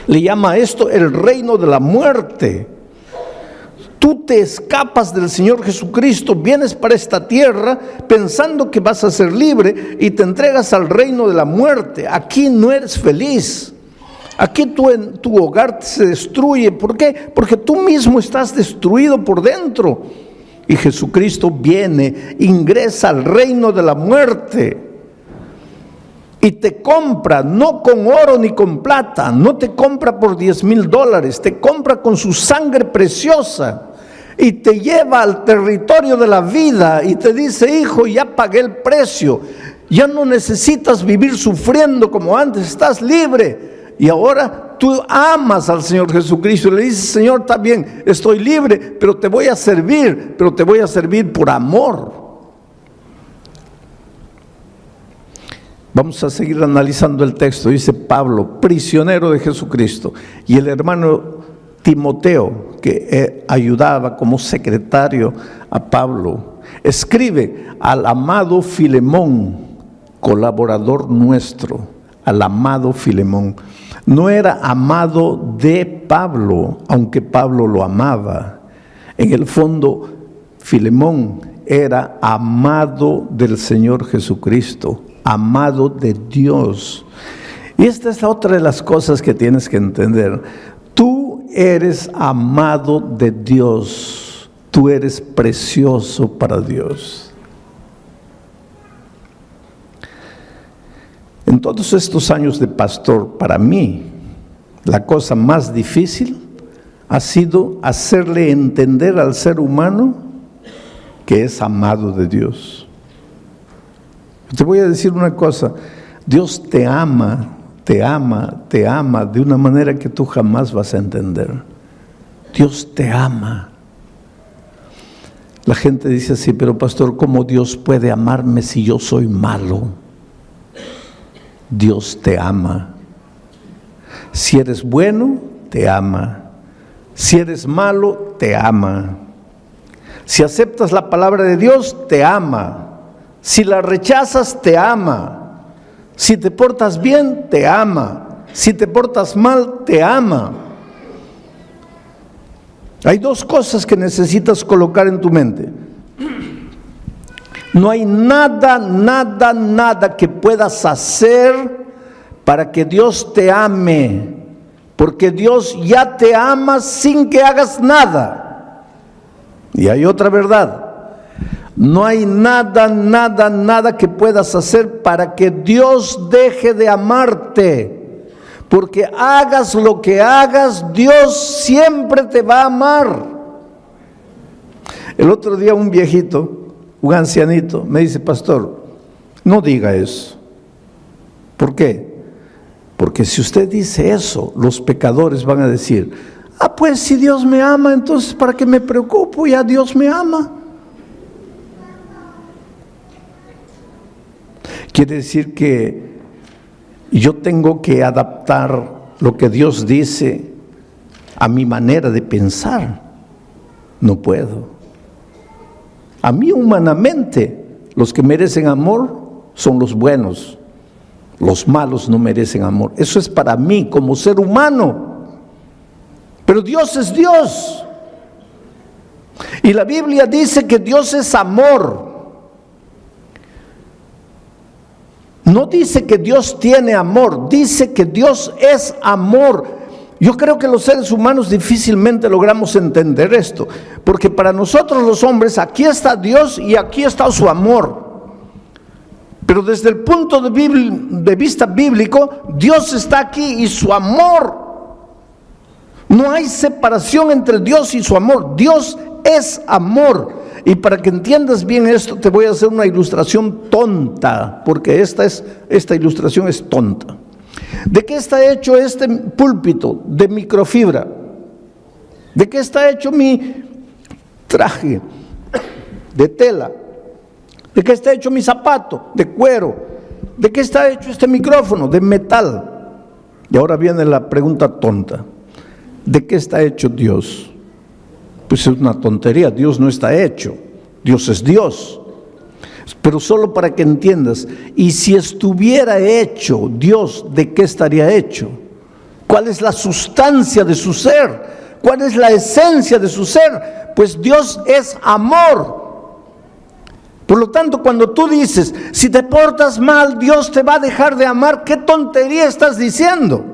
le llama a esto el reino de la muerte. Tú te escapas del Señor Jesucristo, vienes para esta tierra pensando que vas a ser libre y te entregas al reino de la muerte. Aquí no eres feliz. Aquí tu hogar se destruye. ¿Por qué? Porque tú mismo estás destruido por dentro. Y Jesucristo viene, ingresa al reino de la muerte. Y te compra, no con oro ni con plata, no te compra por $10,000, te compra con su sangre preciosa. Y te lleva al territorio de la vida y te dice: hijo, ya pagué el precio, ya no necesitas vivir sufriendo como antes, estás libre. Y ahora tú amas al Señor Jesucristo y le dices: Señor, está bien, estoy libre, pero te voy a servir por amor. Vamos a seguir analizando el texto. Dice Pablo, prisionero de Jesucristo, y el hermano Timoteo, que ayudaba como secretario a Pablo, escribe al amado Filemón, colaborador nuestro, al amado Filemón. No era amado de Pablo, aunque Pablo lo amaba. En el fondo, Filemón era amado del Señor Jesucristo, amado de Dios. Y esta es otra de las cosas que tienes que entender. Tú eres amado de Dios, tú eres precioso para Dios. En todos estos años de pastor, para mí, la cosa más difícil ha sido hacerle entender al ser humano que es amado de Dios. Te voy a decir una cosa: Dios te ama de una manera que tú jamás vas a entender. Dios te ama. La gente dice así: pero pastor, ¿cómo Dios puede amarme si yo soy malo? Dios te ama. Si eres bueno, te ama. Si eres malo, te ama. Si aceptas la palabra de Dios, te ama. Si la rechazas, te ama. Si te portas bien, te ama. Si te portas mal, te ama. Hay dos cosas que necesitas colocar en tu mente. No hay nada que puedas hacer para que Dios te ame, porque Dios ya te ama sin que hagas nada. Y hay otra verdad: no hay nada que puedas hacer para que Dios deje de amarte, porque hagas lo que hagas, Dios siempre te va a amar. El otro día un viejito, un ancianito, me dice: pastor, no diga eso. ¿Por qué? Porque si usted dice eso, los pecadores van a decir: pues si Dios me ama, entonces ¿para qué me preocupo? Ya Dios me ama. Quiere decir que yo tengo que adaptar lo que Dios dice a mi manera de pensar. No puedo. A mí humanamente, los que merecen amor son los buenos. Los malos no merecen amor. Eso es para mí como ser humano. Pero Dios es Dios. Y la Biblia dice que Dios es amor. No dice que Dios tiene amor, dice que Dios es amor. Yo creo que los seres humanos difícilmente logramos entender esto, porque para nosotros los hombres, aquí está Dios y aquí está su amor. Pero desde el punto de vista bíblico, Dios está aquí y su amor. No hay separación entre Dios y su amor. Dios es amor. Y para que entiendas bien esto, te voy a hacer una ilustración tonta, porque esta ilustración es tonta. ¿De qué está hecho este púlpito? De microfibra. ¿De qué está hecho mi traje de tela. ¿De qué está hecho mi zapato? De cuero. ¿De qué está hecho este micrófono? De metal. Y ahora viene la pregunta tonta. ¿De qué está hecho Dios? Pues es una tontería, Dios no está hecho. Dios es Dios. Pero solo para que entiendas, y si estuviera hecho Dios, ¿de qué estaría hecho? ¿Cuál es la sustancia de su ser? ¿Cuál es la esencia de su ser? Pues Dios es amor. Por lo tanto, cuando tú dices, si te portas mal, Dios te va a dejar de amar, ¿qué tontería estás diciendo?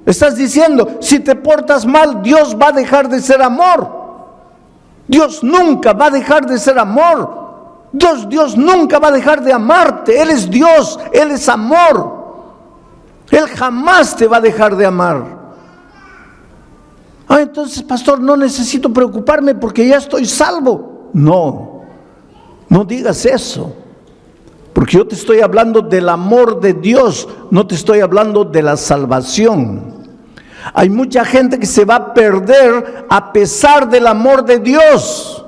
Estás diciendo, si te portas mal, Dios va a dejar de ser amor. Dios nunca va a dejar de ser amor. Dios nunca va a dejar de amarte. Él es Dios, Él es amor. Él jamás te va a dejar de amar. Entonces, pastor, no necesito preocuparme porque ya estoy salvo. No digas eso. Porque yo te estoy hablando del amor de Dios, no te estoy hablando de la salvación. Hay mucha gente que se va a perder a pesar del amor de Dios.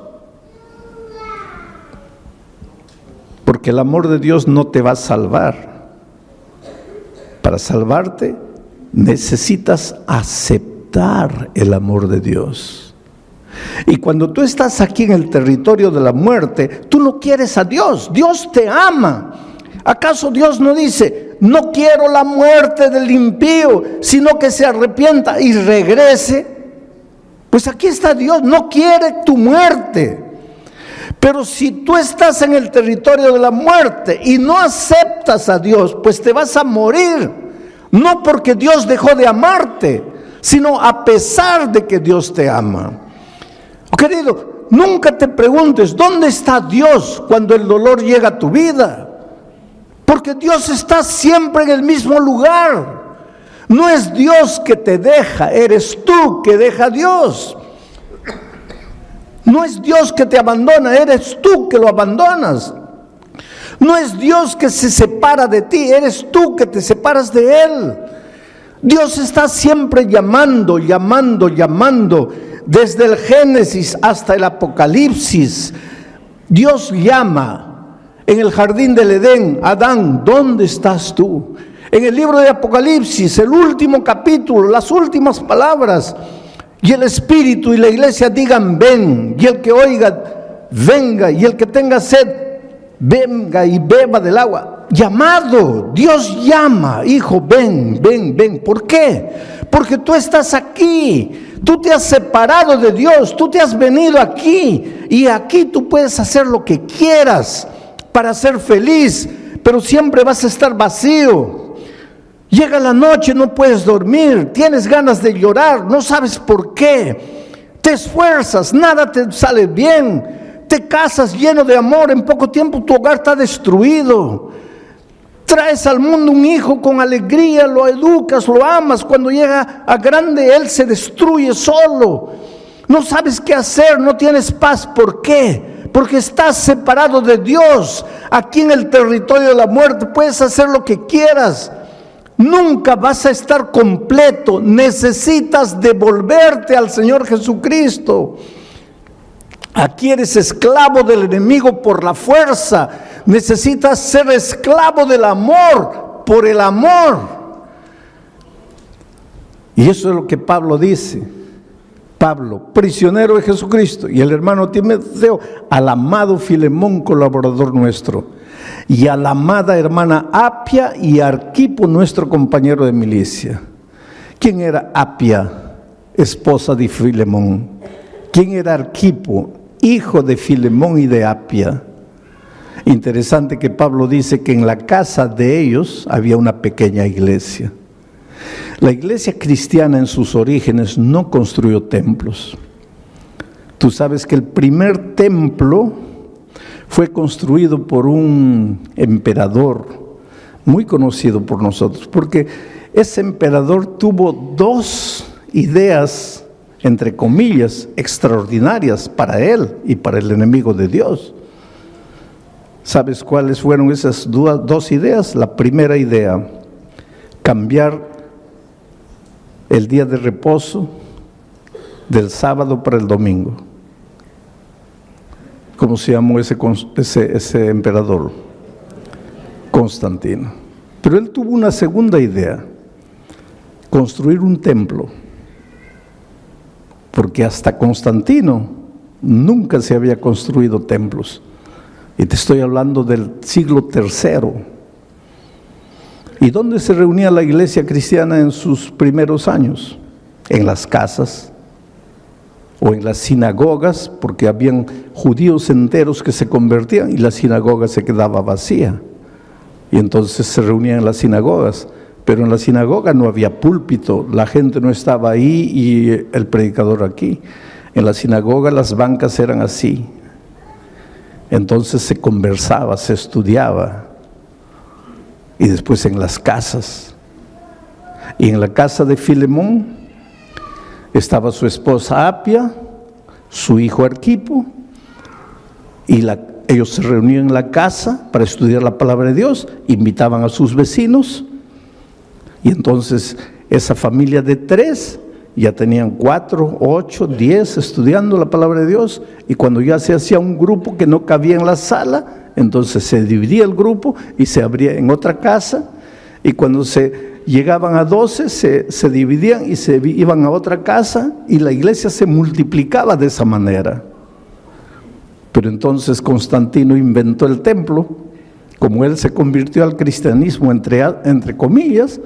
Porque el amor de Dios no te va a salvar. Para salvarte necesitas aceptar el amor de Dios. Y cuando tú estás aquí en el territorio de la muerte, tú no quieres a Dios. Dios te ama. ¿Acaso Dios no dice, no quiero la muerte del impío, sino que se arrepienta y regrese? Pues aquí está Dios, no quiere tu muerte. Pero si tú estás en el territorio de la muerte y no aceptas a Dios, pues te vas a morir. No porque Dios dejó de amarte, sino a pesar de que Dios te ama. Querido, nunca te preguntes, ¿dónde está Dios cuando el dolor llega a tu vida? Porque Dios está siempre en el mismo lugar. No es Dios que te deja, eres tú que deja a Dios. No es Dios que te abandona, eres tú que lo abandonas. No es Dios que se separa de ti, eres tú que te separas de Él. Dios está siempre llamando. Desde el Génesis hasta el Apocalipsis, Dios llama. En el jardín del Edén, Adán, ¿dónde estás tú? En el libro de Apocalipsis, el último capítulo, las últimas palabras, y el Espíritu y la iglesia digan, ven, y el que oiga, venga, y el que tenga sed, venga y beba del agua. Llamado, Dios llama, hijo, ven. ¿Por qué? Porque tú estás aquí, tú te has separado de Dios, tú te has venido aquí, y aquí tú puedes hacer lo que quieras para ser feliz, pero siempre vas a estar vacío. Llega la noche, no puedes dormir, tienes ganas de llorar, no sabes por qué. Te esfuerzas, nada te sale bien. Te casas lleno de amor, en poco tiempo tu hogar está destruido. Traes al mundo un hijo con alegría, lo educas, lo amas. Cuando llega a grande, él se destruye solo. No sabes qué hacer, no tienes paz. ¿Por qué? Porque estás separado de Dios. Aquí en el territorio de la muerte puedes hacer lo que quieras. Nunca vas a estar completo. Necesitas devolverte al Señor Jesucristo. Aquí eres esclavo del enemigo por la fuerza. Necesitas ser esclavo del amor por el amor. Y eso es lo que Pablo dice. Pablo, prisionero de Jesucristo, y el hermano Timoteo, al amado Filemón, colaborador nuestro, y a la amada hermana Apia y Arquipo, nuestro compañero de milicia. ¿Quién era Apia, esposa de Filemón? ¿Quién era Arquipo, hijo de Filemón y de Apia? Interesante que Pablo dice que en la casa de ellos había una pequeña iglesia. La iglesia cristiana en sus orígenes no construyó templos. Tú sabes que el primer templo fue construido por un emperador muy conocido por nosotros, porque ese emperador tuvo dos ideas, entre comillas, extraordinarias para él y para el enemigo de Dios. ¿Sabes cuáles fueron esas dos ideas? La primera idea, cambiar el día de reposo del sábado para el domingo. ¿Cómo se llamó ese emperador? Constantino. Pero él tuvo una segunda idea: construir un templo. Porque hasta Constantino nunca se había construido templos. Y te estoy hablando del siglo III. ¿Y dónde se reunía la iglesia cristiana en sus primeros años? En las casas o en las sinagogas, porque habían judíos enteros que se convertían y la sinagoga se quedaba vacía. Y entonces se reunían en las sinagogas, pero en la sinagoga no había púlpito, la gente no estaba ahí y el predicador aquí. En la sinagoga las bancas eran así. Entonces se conversaba, se estudiaba. Y después en las casas. Y en la casa de Filemón estaba su esposa Apia, su hijo Arquipo, y ellos se reunían en la casa para estudiar la palabra de Dios, invitaban a sus vecinos, y entonces esa familia de 3 ya tenían 4, 8, 10 estudiando la palabra de Dios, y cuando ya se hacía un grupo que no cabía en la sala, entonces se dividía el grupo y se abría en otra casa, y cuando llegaban a 12 se dividían y se iban a otra casa, y la iglesia se multiplicaba de esa manera. Pero entonces Constantino inventó el templo. Como él se convirtió al cristianismo entre comillas,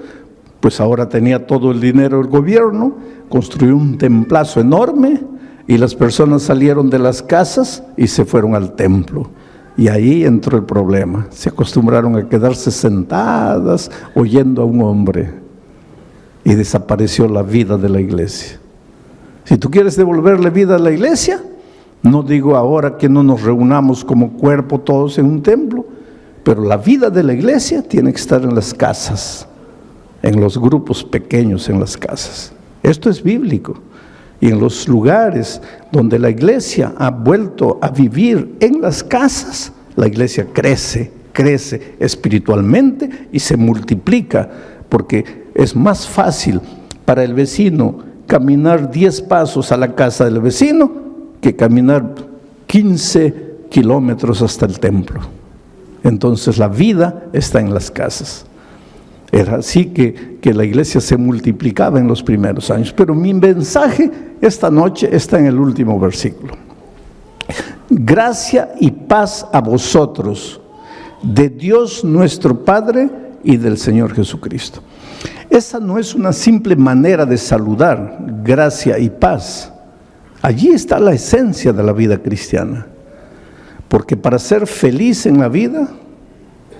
pues ahora tenía todo el dinero del gobierno, construyó un templazo enorme y las personas salieron de las casas y se fueron al templo. Y ahí entró el problema. Se acostumbraron a quedarse sentadas oyendo a un hombre y desapareció la vida de la iglesia. Si tú quieres devolverle vida a la iglesia, no digo ahora que no nos reunamos como cuerpo todos en un templo, pero la vida de la iglesia tiene que estar en las casas, en los grupos pequeños en las casas. Esto es bíblico. Y en los lugares donde la iglesia ha vuelto a vivir en las casas, la iglesia crece espiritualmente y se multiplica, porque es más fácil para el vecino caminar 10 pasos a la casa del vecino que caminar 15 kilómetros hasta el templo. Entonces la vida está en las casas. Era así que la iglesia se multiplicaba en los primeros años. Pero mi mensaje esta noche está en el último versículo. Gracia y paz a vosotros, de Dios nuestro Padre y del Señor Jesucristo. Esa no es una simple manera de saludar, gracia y paz. Allí está la esencia de la vida cristiana. Porque para ser feliz en la vida,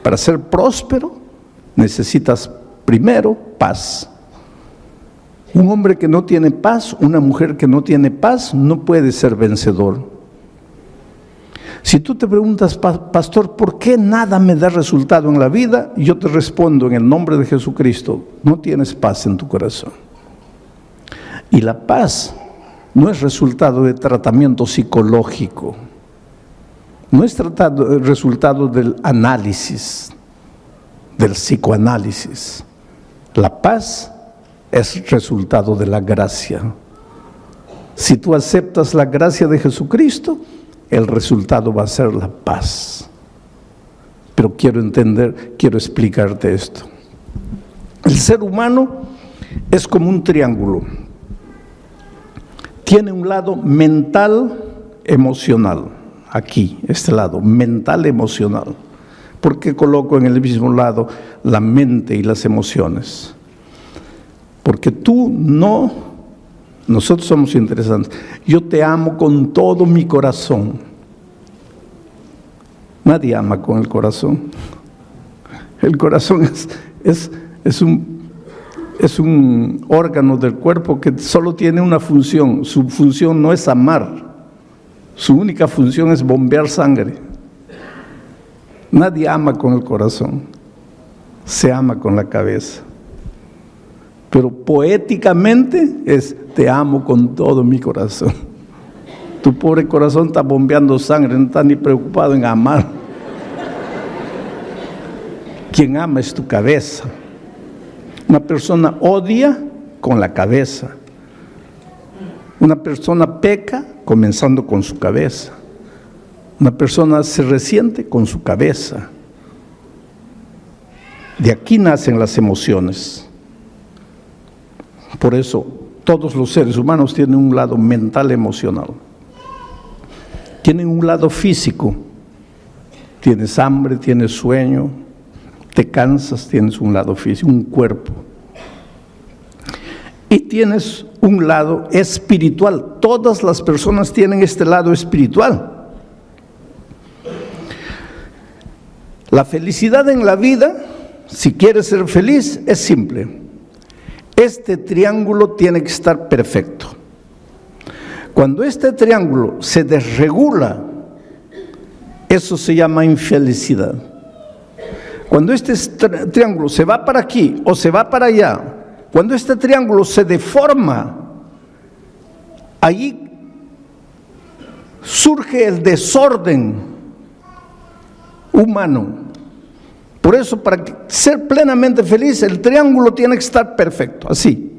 para ser próspero, necesitas primero paz. Un hombre que no tiene paz, una mujer que no tiene paz, no puede ser vencedor. Si tú te preguntas, pastor, ¿por qué nada me da resultado en la vida? Yo te respondo en el nombre de Jesucristo: no tienes paz en tu corazón. Y la paz no es resultado de tratamiento psicológico, no es resultado del análisis, del psicoanálisis. La paz es resultado de la gracia. Si tú aceptas la gracia de Jesucristo, el resultado va a ser la paz. Pero quiero explicarte esto. El ser humano es como un triángulo. Tiene un lado mental, emocional. Aquí, este lado, mental, emocional. ¿Por qué coloco en el mismo lado la mente y las emociones? Porque nosotros somos interesantes. Yo te amo con todo mi corazón. Nadie ama con el corazón. El corazón es un órgano del cuerpo que solo tiene una función. Su función no es amar. Su única función es bombear sangre. Nadie ama con el corazón. Se ama con la cabeza. Pero poéticamente es: te amo con todo mi corazón. Tu pobre corazón está bombeando sangre, no está ni preocupado en amar. Quien ama es tu cabeza. Una persona odia con la cabeza. Una persona peca comenzando con su cabeza. Una persona se resiente con su cabeza. De aquí nacen las emociones. Por eso todos los seres humanos tienen un lado mental emocional. Tienen un lado físico. Tienes hambre, tienes sueño, te cansas, tienes un lado físico, un cuerpo. Y tienes un lado espiritual. Todas las personas tienen este lado espiritual. La felicidad en la vida, si quieres ser feliz, es simple. Este triángulo tiene que estar perfecto. Cuando este triángulo se desregula, eso se llama infelicidad. Cuando este triángulo se va para aquí o se va para allá, cuando este triángulo se deforma, allí surge el desorden humano. Por eso, para ser plenamente feliz, el triángulo tiene que estar perfecto, así.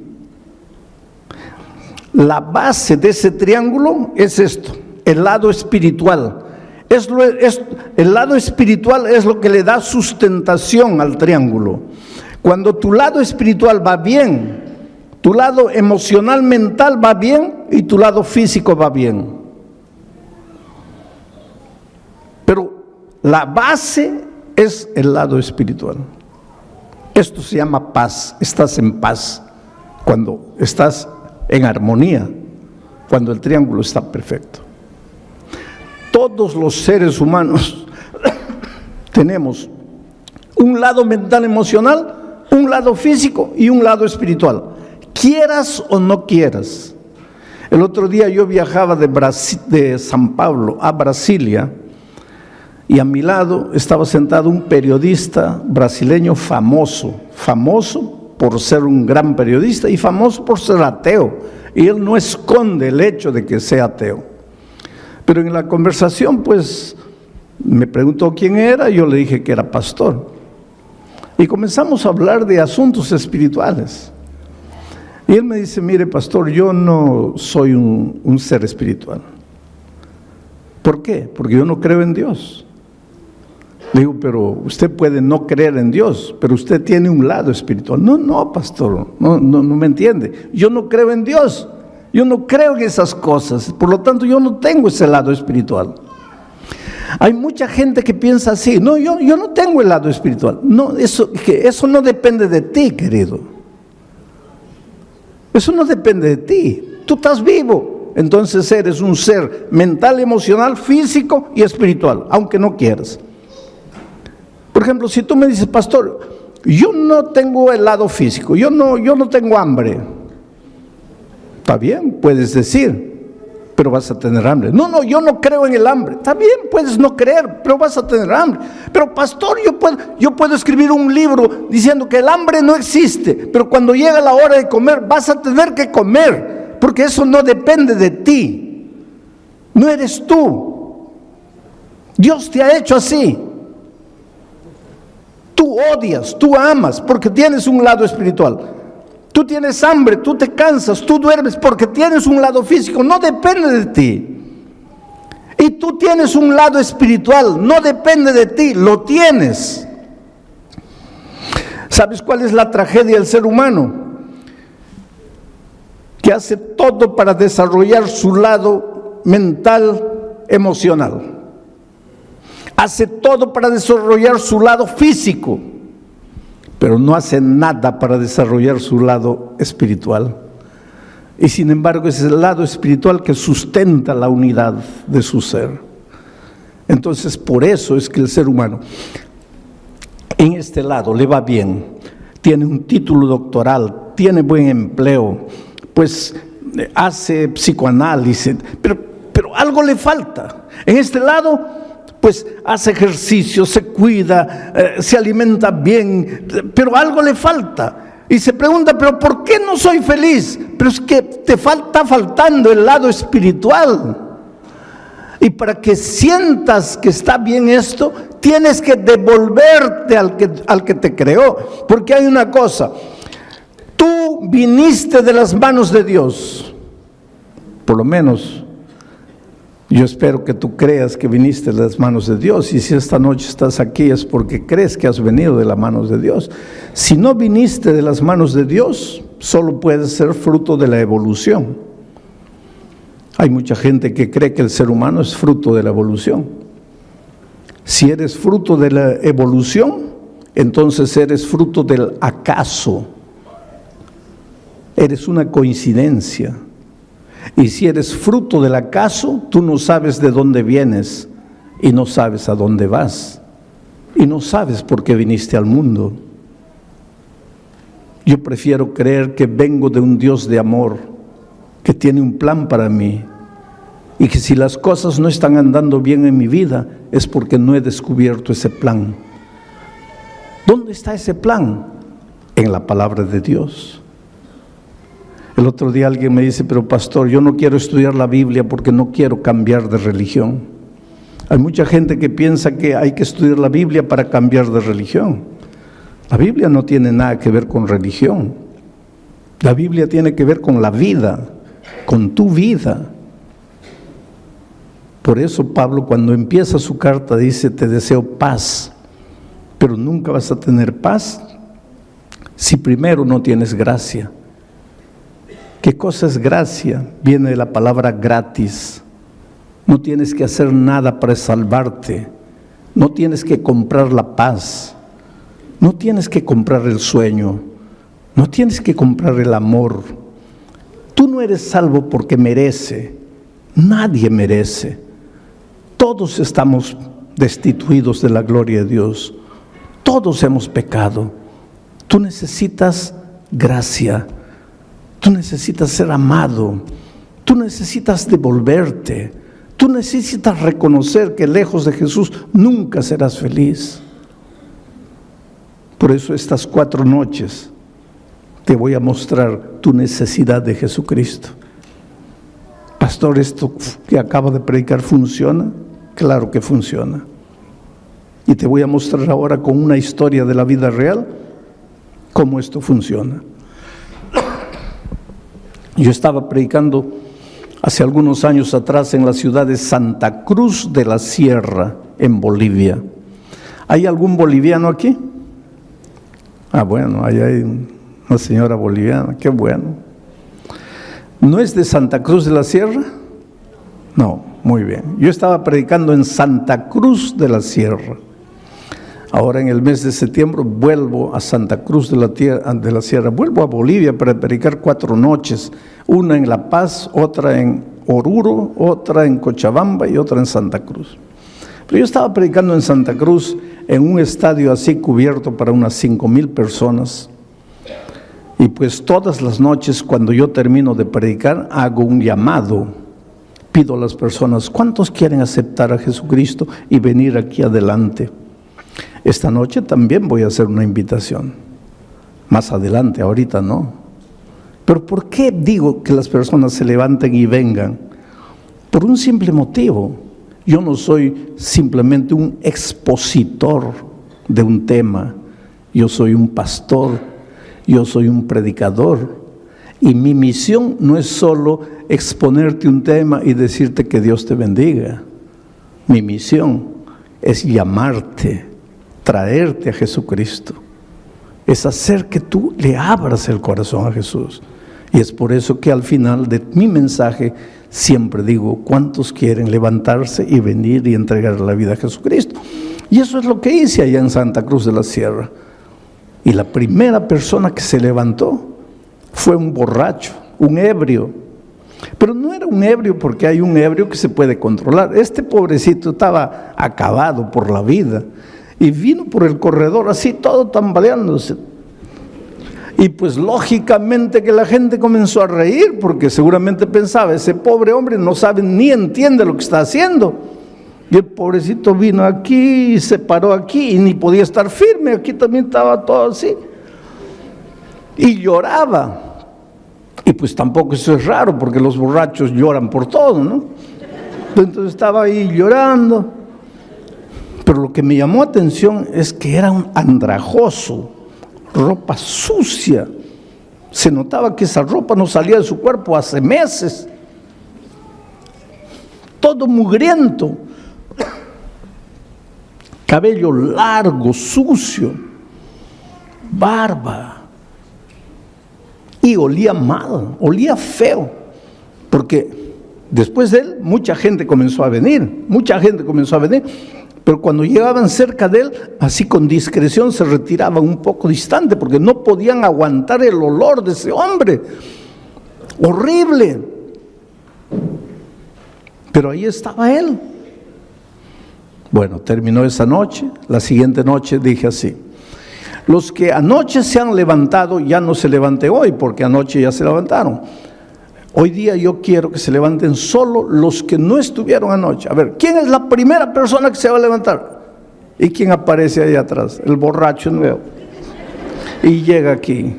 La base de ese triángulo es esto, el lado espiritual. El lado espiritual es lo que le da sustentación al triángulo. Cuando tu lado espiritual va bien, tu lado emocional mental va bien y tu lado físico va bien. Pero la base es el lado espiritual. Esto se llama paz. Estás en paz cuando estás en armonía, cuando el triángulo está perfecto. Todos los seres humanos tenemos un lado mental emocional, un lado físico y un lado espiritual, quieras o no quieras. El otro día yo viajaba de San Pablo a Brasilia, y a mi lado estaba sentado un periodista brasileño famoso por ser un gran periodista y famoso por ser ateo. Y él no esconde el hecho de que sea ateo. Pero en la conversación, pues, me preguntó quién era, yo le dije que era pastor. Y comenzamos a hablar de asuntos espirituales. Y él me dice, mire, pastor, yo no soy un ser espiritual. ¿Por qué? Porque yo no creo en Dios. Le digo, pero usted puede no creer en Dios, pero usted tiene un lado espiritual. No, pastor, no me entiende. Yo no creo en Dios, yo no creo en esas cosas, por lo tanto yo no tengo ese lado espiritual. Hay mucha gente que piensa así, no, yo no tengo el lado espiritual. No, eso no depende de ti, querido. Eso no depende de ti. Tú estás vivo, entonces eres un ser mental, emocional, físico y espiritual, aunque no quieras. Por ejemplo, si tú me dices, pastor, yo no tengo el lado físico, yo no tengo hambre. Está bien, puedes decir, pero vas a tener hambre. No, yo no creo en el hambre. Está bien, puedes no creer, pero vas a tener hambre. Pero pastor, yo puedo escribir un libro diciendo que el hambre no existe, pero cuando llega la hora de comer, vas a tener que comer, porque eso no depende de ti. No eres tú. Dios te ha hecho así. Tú odias, tú amas, porque tienes un lado espiritual. Tú tienes hambre, tú te cansas, tú duermes, porque tienes un lado físico, no depende de ti. Y tú tienes un lado espiritual, no depende de ti, lo tienes. ¿Sabes cuál es la tragedia del ser humano? Que hace todo para desarrollar su lado mental, emocional. Hace todo para desarrollar su lado físico, pero no hace nada para desarrollar su lado espiritual. Y sin embargo es el lado espiritual que sustenta la unidad de su ser. Entonces por eso es que el ser humano en este lado le va bien, tiene un título doctoral, tiene buen empleo, pues hace psicoanálisis, pero algo le falta. En este lado pues hace ejercicio, se cuida, se alimenta bien, pero algo le falta. Y se pregunta, pero ¿por qué no soy feliz? Pero es que te está faltando el lado espiritual. Y para que sientas que está bien esto, tienes que devolverte al que te creó. Porque hay una cosa, tú viniste de las manos de Dios, por lo menos Yo espero que tú creas que viniste de las manos de Dios, y si esta noche estás aquí es porque crees que has venido de las manos de Dios. Si no viniste de las manos de Dios, solo puedes ser fruto de la evolución. Hay mucha gente que cree que el ser humano es fruto de la evolución. Si eres fruto de la evolución, entonces eres fruto del acaso. Eres una coincidencia. Y si eres fruto del acaso, tú no sabes de dónde vienes y no sabes a dónde vas y no sabes por qué viniste al mundo. Yo prefiero creer que vengo de un Dios de amor, que tiene un plan para mí, y que si las cosas no están andando bien en mi vida es porque no he descubierto ese plan. ¿Dónde está ese plan? En la palabra de Dios. El otro día alguien me dice, pero pastor, yo no quiero estudiar la Biblia porque no quiero cambiar de religión. Hay mucha gente que piensa que hay que estudiar la Biblia para cambiar de religión. La Biblia no tiene nada que ver con religión. La Biblia tiene que ver con la vida, con tu vida. Por eso Pablo, cuando empieza su carta, dice, te deseo paz, pero nunca vas a tener paz si primero no tienes gracia. ¿Qué cosa es gracia? Viene de la palabra gratis. No tienes que hacer nada para salvarte. No tienes que comprar la paz. No tienes que comprar el sueño. No tienes que comprar el amor. Tú no eres salvo porque merece. Nadie merece. Todos estamos destituidos de la gloria de Dios. Todos hemos pecado. Tú necesitas gracia. Tú necesitas ser amado, tú necesitas devolverte, tú necesitas reconocer que lejos de Jesús nunca serás feliz. Por eso estas 4 noches te voy a mostrar tu necesidad de Jesucristo. Pastor, ¿esto que acabo de predicar funciona? Claro que funciona. Y te voy a mostrar ahora con una historia de la vida real cómo esto funciona. Yo estaba predicando hace algunos años atrás en la ciudad de Santa Cruz de la Sierra, en Bolivia. ¿Hay algún boliviano aquí? Bueno, ahí hay una señora boliviana, qué bueno. ¿No es de Santa Cruz de la Sierra? No, muy bien. Yo estaba predicando en Santa Cruz de la Sierra. Ahora en el mes de septiembre vuelvo a Santa Cruz de la Sierra, vuelvo a Bolivia para predicar 4 noches, una en La Paz, otra en Oruro, otra en Cochabamba y otra en Santa Cruz. Pero yo estaba predicando en Santa Cruz en un estadio así cubierto para unas 5,000 personas. Y pues todas las noches cuando yo termino de predicar hago un llamado, pido a las personas, ¿cuántos quieren aceptar a Jesucristo y venir aquí adelante? Esta noche también voy a hacer una invitación, más adelante, ahorita no. Pero ¿por qué digo que las personas se levanten y vengan? Por un simple motivo. Yo no soy simplemente un expositor de un tema, yo soy un pastor, yo soy un predicador. Y mi misión no es solo exponerte un tema y decirte que Dios te bendiga. Mi misión es llamarte, traerte a Jesucristo, es hacer que tú le abras el corazón a Jesús. Y es por eso que al final de mi mensaje siempre digo, ¿cuántos quieren levantarse y venir y entregar la vida a Jesucristo? Y eso es lo que hice allá en Santa Cruz de la Sierra. Y la primera persona que se levantó fue un borracho, un ebrio. Pero no era un ebrio porque hay un ebrio que se puede controlar. Este pobrecito estaba acabado por la vida. Y vino por el corredor así, todo tambaleándose. Y pues lógicamente que la gente comenzó a reír, porque seguramente pensaba, ese pobre hombre no sabe ni entiende lo que está haciendo. Y el pobrecito vino aquí y se paró aquí y ni podía estar firme, aquí también estaba todo así. Y lloraba. Y pues tampoco eso es raro, porque los borrachos lloran por todo, ¿no? Entonces estaba ahí llorando. Pero lo que me llamó atención es que era un andrajoso, ropa sucia. Se notaba que esa ropa no salía de su cuerpo hace meses. todo mugriento, cabello largo, sucio, barba, y olía mal, olía feo, porque después de él mucha gente comenzó a venir, pero cuando llegaban cerca de él, así con discreción se retiraban un poco distante, porque no podían aguantar el olor de ese hombre, horrible. Pero ahí estaba él. Bueno, terminó esa noche. La siguiente noche dije así: los que anoche se han levantado, ya no se levanten hoy, porque anoche ya se levantaron. Hoy día yo quiero que se levanten solo los que no estuvieron anoche. A ver, ¿quién es la primera persona que se va a levantar? ¿Y quién aparece ahí atrás? El borracho nuevo. Y llega aquí.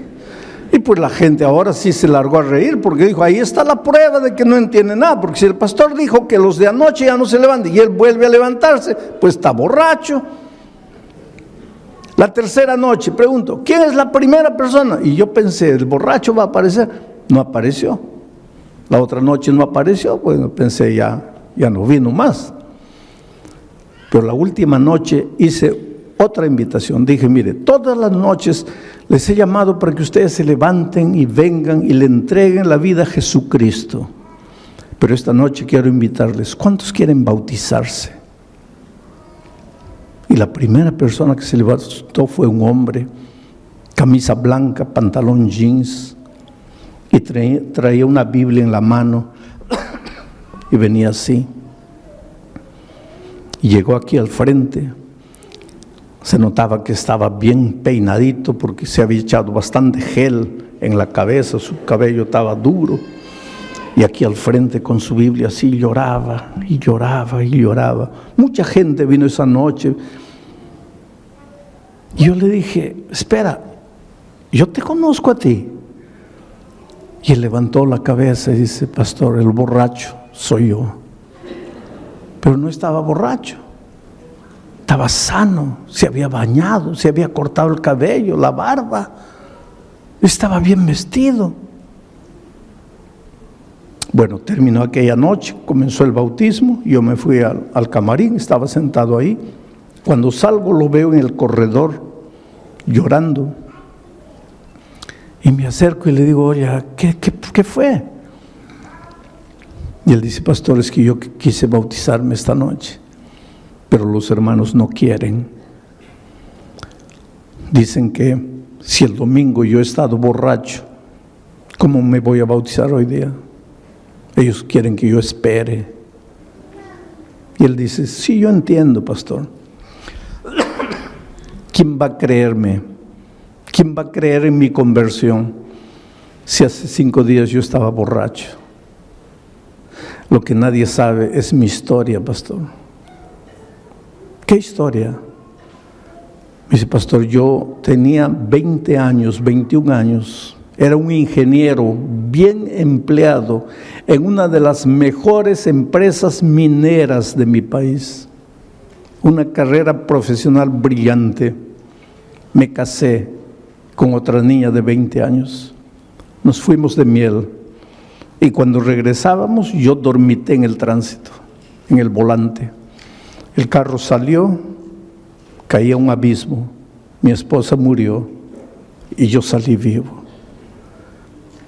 Y pues la gente ahora sí se largó a reír, porque dijo, ahí está la prueba de que no entiende nada, porque si el pastor dijo que los de anoche ya no se levantan y él vuelve a levantarse, pues está borracho. La tercera noche, pregunto, ¿quién es la primera persona? Y yo pensé, el borracho va a aparecer. No apareció. La otra noche no apareció, bueno, pensé ya no vino más. Pero la última noche hice otra invitación. Dije, mire, todas las noches les he llamado para que ustedes se levanten y vengan y le entreguen la vida a Jesucristo. Pero esta noche quiero invitarles, ¿cuántos quieren bautizarse? Y la primera persona que se levantó fue un hombre, camisa blanca, pantalón jeans, y traía una Biblia en la mano, y venía así. Y llegó aquí al frente. Se notaba que estaba bien peinadito, porque se había echado bastante gel en la cabeza, su cabello estaba duro. Y aquí al frente con su Biblia así lloraba, y lloraba, y lloraba. Mucha gente vino esa noche. Y yo le dije, espera, yo te conozco a ti. Y él levantó la cabeza y dice, pastor, el borracho soy yo. Pero no estaba borracho, estaba sano, se había bañado, se había cortado el cabello, la barba, estaba bien vestido. Bueno, terminó aquella noche, comenzó el bautismo, yo me fui al camarín, estaba sentado ahí. Cuando salgo lo veo en el corredor llorando. Y me acerco y le digo, oye, ¿qué fue? Y él dice, pastor, es que yo quise bautizarme esta noche, pero los hermanos no quieren. Dicen que si el domingo yo he estado borracho, ¿cómo me voy a bautizar hoy día? Ellos quieren que yo espere. Y él dice, sí, yo entiendo, pastor. ¿Quién va a creerme? ¿Quién va a creer en mi conversión si hace 5 días yo estaba borracho? Lo que nadie sabe es mi historia, pastor. ¿Qué historia? Me dice, pastor, yo tenía 20 años, 21 años, era un ingeniero bien empleado en una de las mejores empresas mineras de mi país. Una carrera profesional brillante. Me casé con otra niña de 20 años. Nos fuimos de miel. Y cuando regresábamos, yo dormité en el tránsito, en el volante. El carro salió, caí a un abismo. Mi esposa murió y yo salí vivo.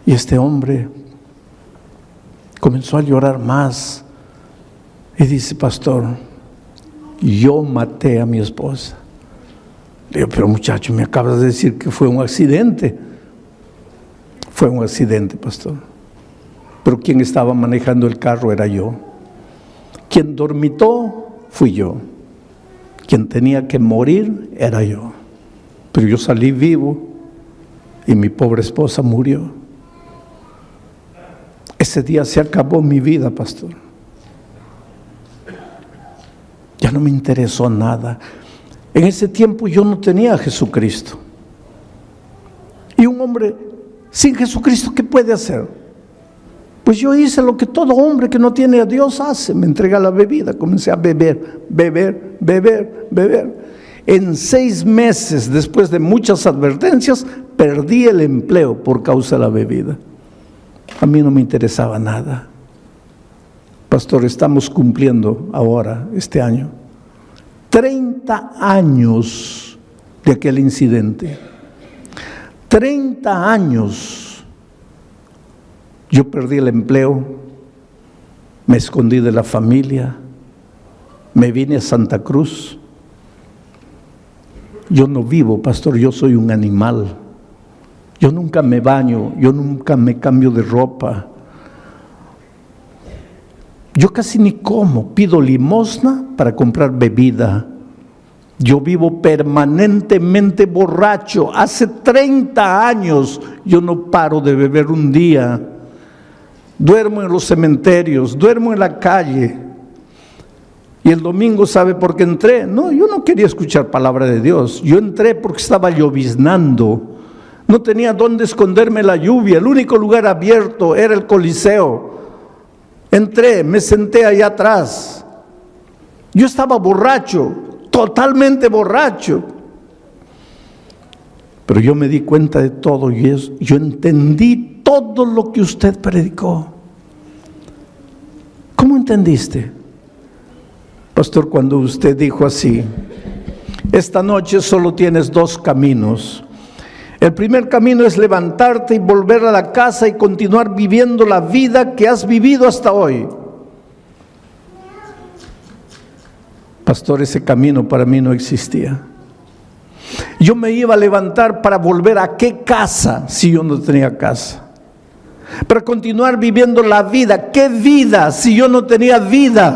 Y este hombre comenzó a llorar más. Y dice, pastor, yo maté a mi esposa. Le digo, pero muchacho, me acabas de decir que fue un accidente. Fue un accidente, pastor. Pero quien estaba manejando el carro era yo. Quien dormitó fui yo. Quien tenía que morir era yo. Pero yo salí vivo y mi pobre esposa murió. Ese día se acabó mi vida, pastor. Ya no me interesó nada. En ese tiempo yo no tenía a Jesucristo. Y un hombre sin Jesucristo, ¿qué puede hacer? Pues yo hice lo que todo hombre que no tiene a Dios hace. Me entregué a la bebida, comencé a beber. En 6 meses, después de muchas advertencias, perdí el empleo por causa de la bebida. A mí no me interesaba nada. Pastor, estamos cumpliendo ahora, este año, 30 años de aquel incidente. 30 años. Yo perdí el empleo, me escondí de la familia, me vine a Santa Cruz. Yo no vivo, pastor, yo soy un animal. Yo nunca me baño, yo nunca me cambio de ropa. Yo casi ni como, pido limosna para comprar bebida. Yo vivo permanentemente borracho. Hace 30 años yo no paro de beber un día. Duermo en los cementerios, duermo en la calle. Y el domingo, ¿sabe por qué entré? No, yo no quería escuchar palabra de Dios. Yo entré porque estaba lloviznando. No tenía dónde esconderme la lluvia. El único lugar abierto era el Coliseo. Entré, me senté allá atrás. Yo estaba borracho, totalmente borracho. Pero yo me di cuenta de todo y yo entendí todo lo que usted predicó. ¿Cómo entendiste? Pastor, cuando usted dijo así: esta noche solo tienes 2 caminos. El primer camino es levantarte y volver a la casa y continuar viviendo la vida que has vivido hasta hoy. Pastor, ese camino para mí no existía. Yo me iba a levantar para volver a qué casa si yo no tenía casa. Para continuar viviendo la vida. ¿Qué vida si yo no tenía vida?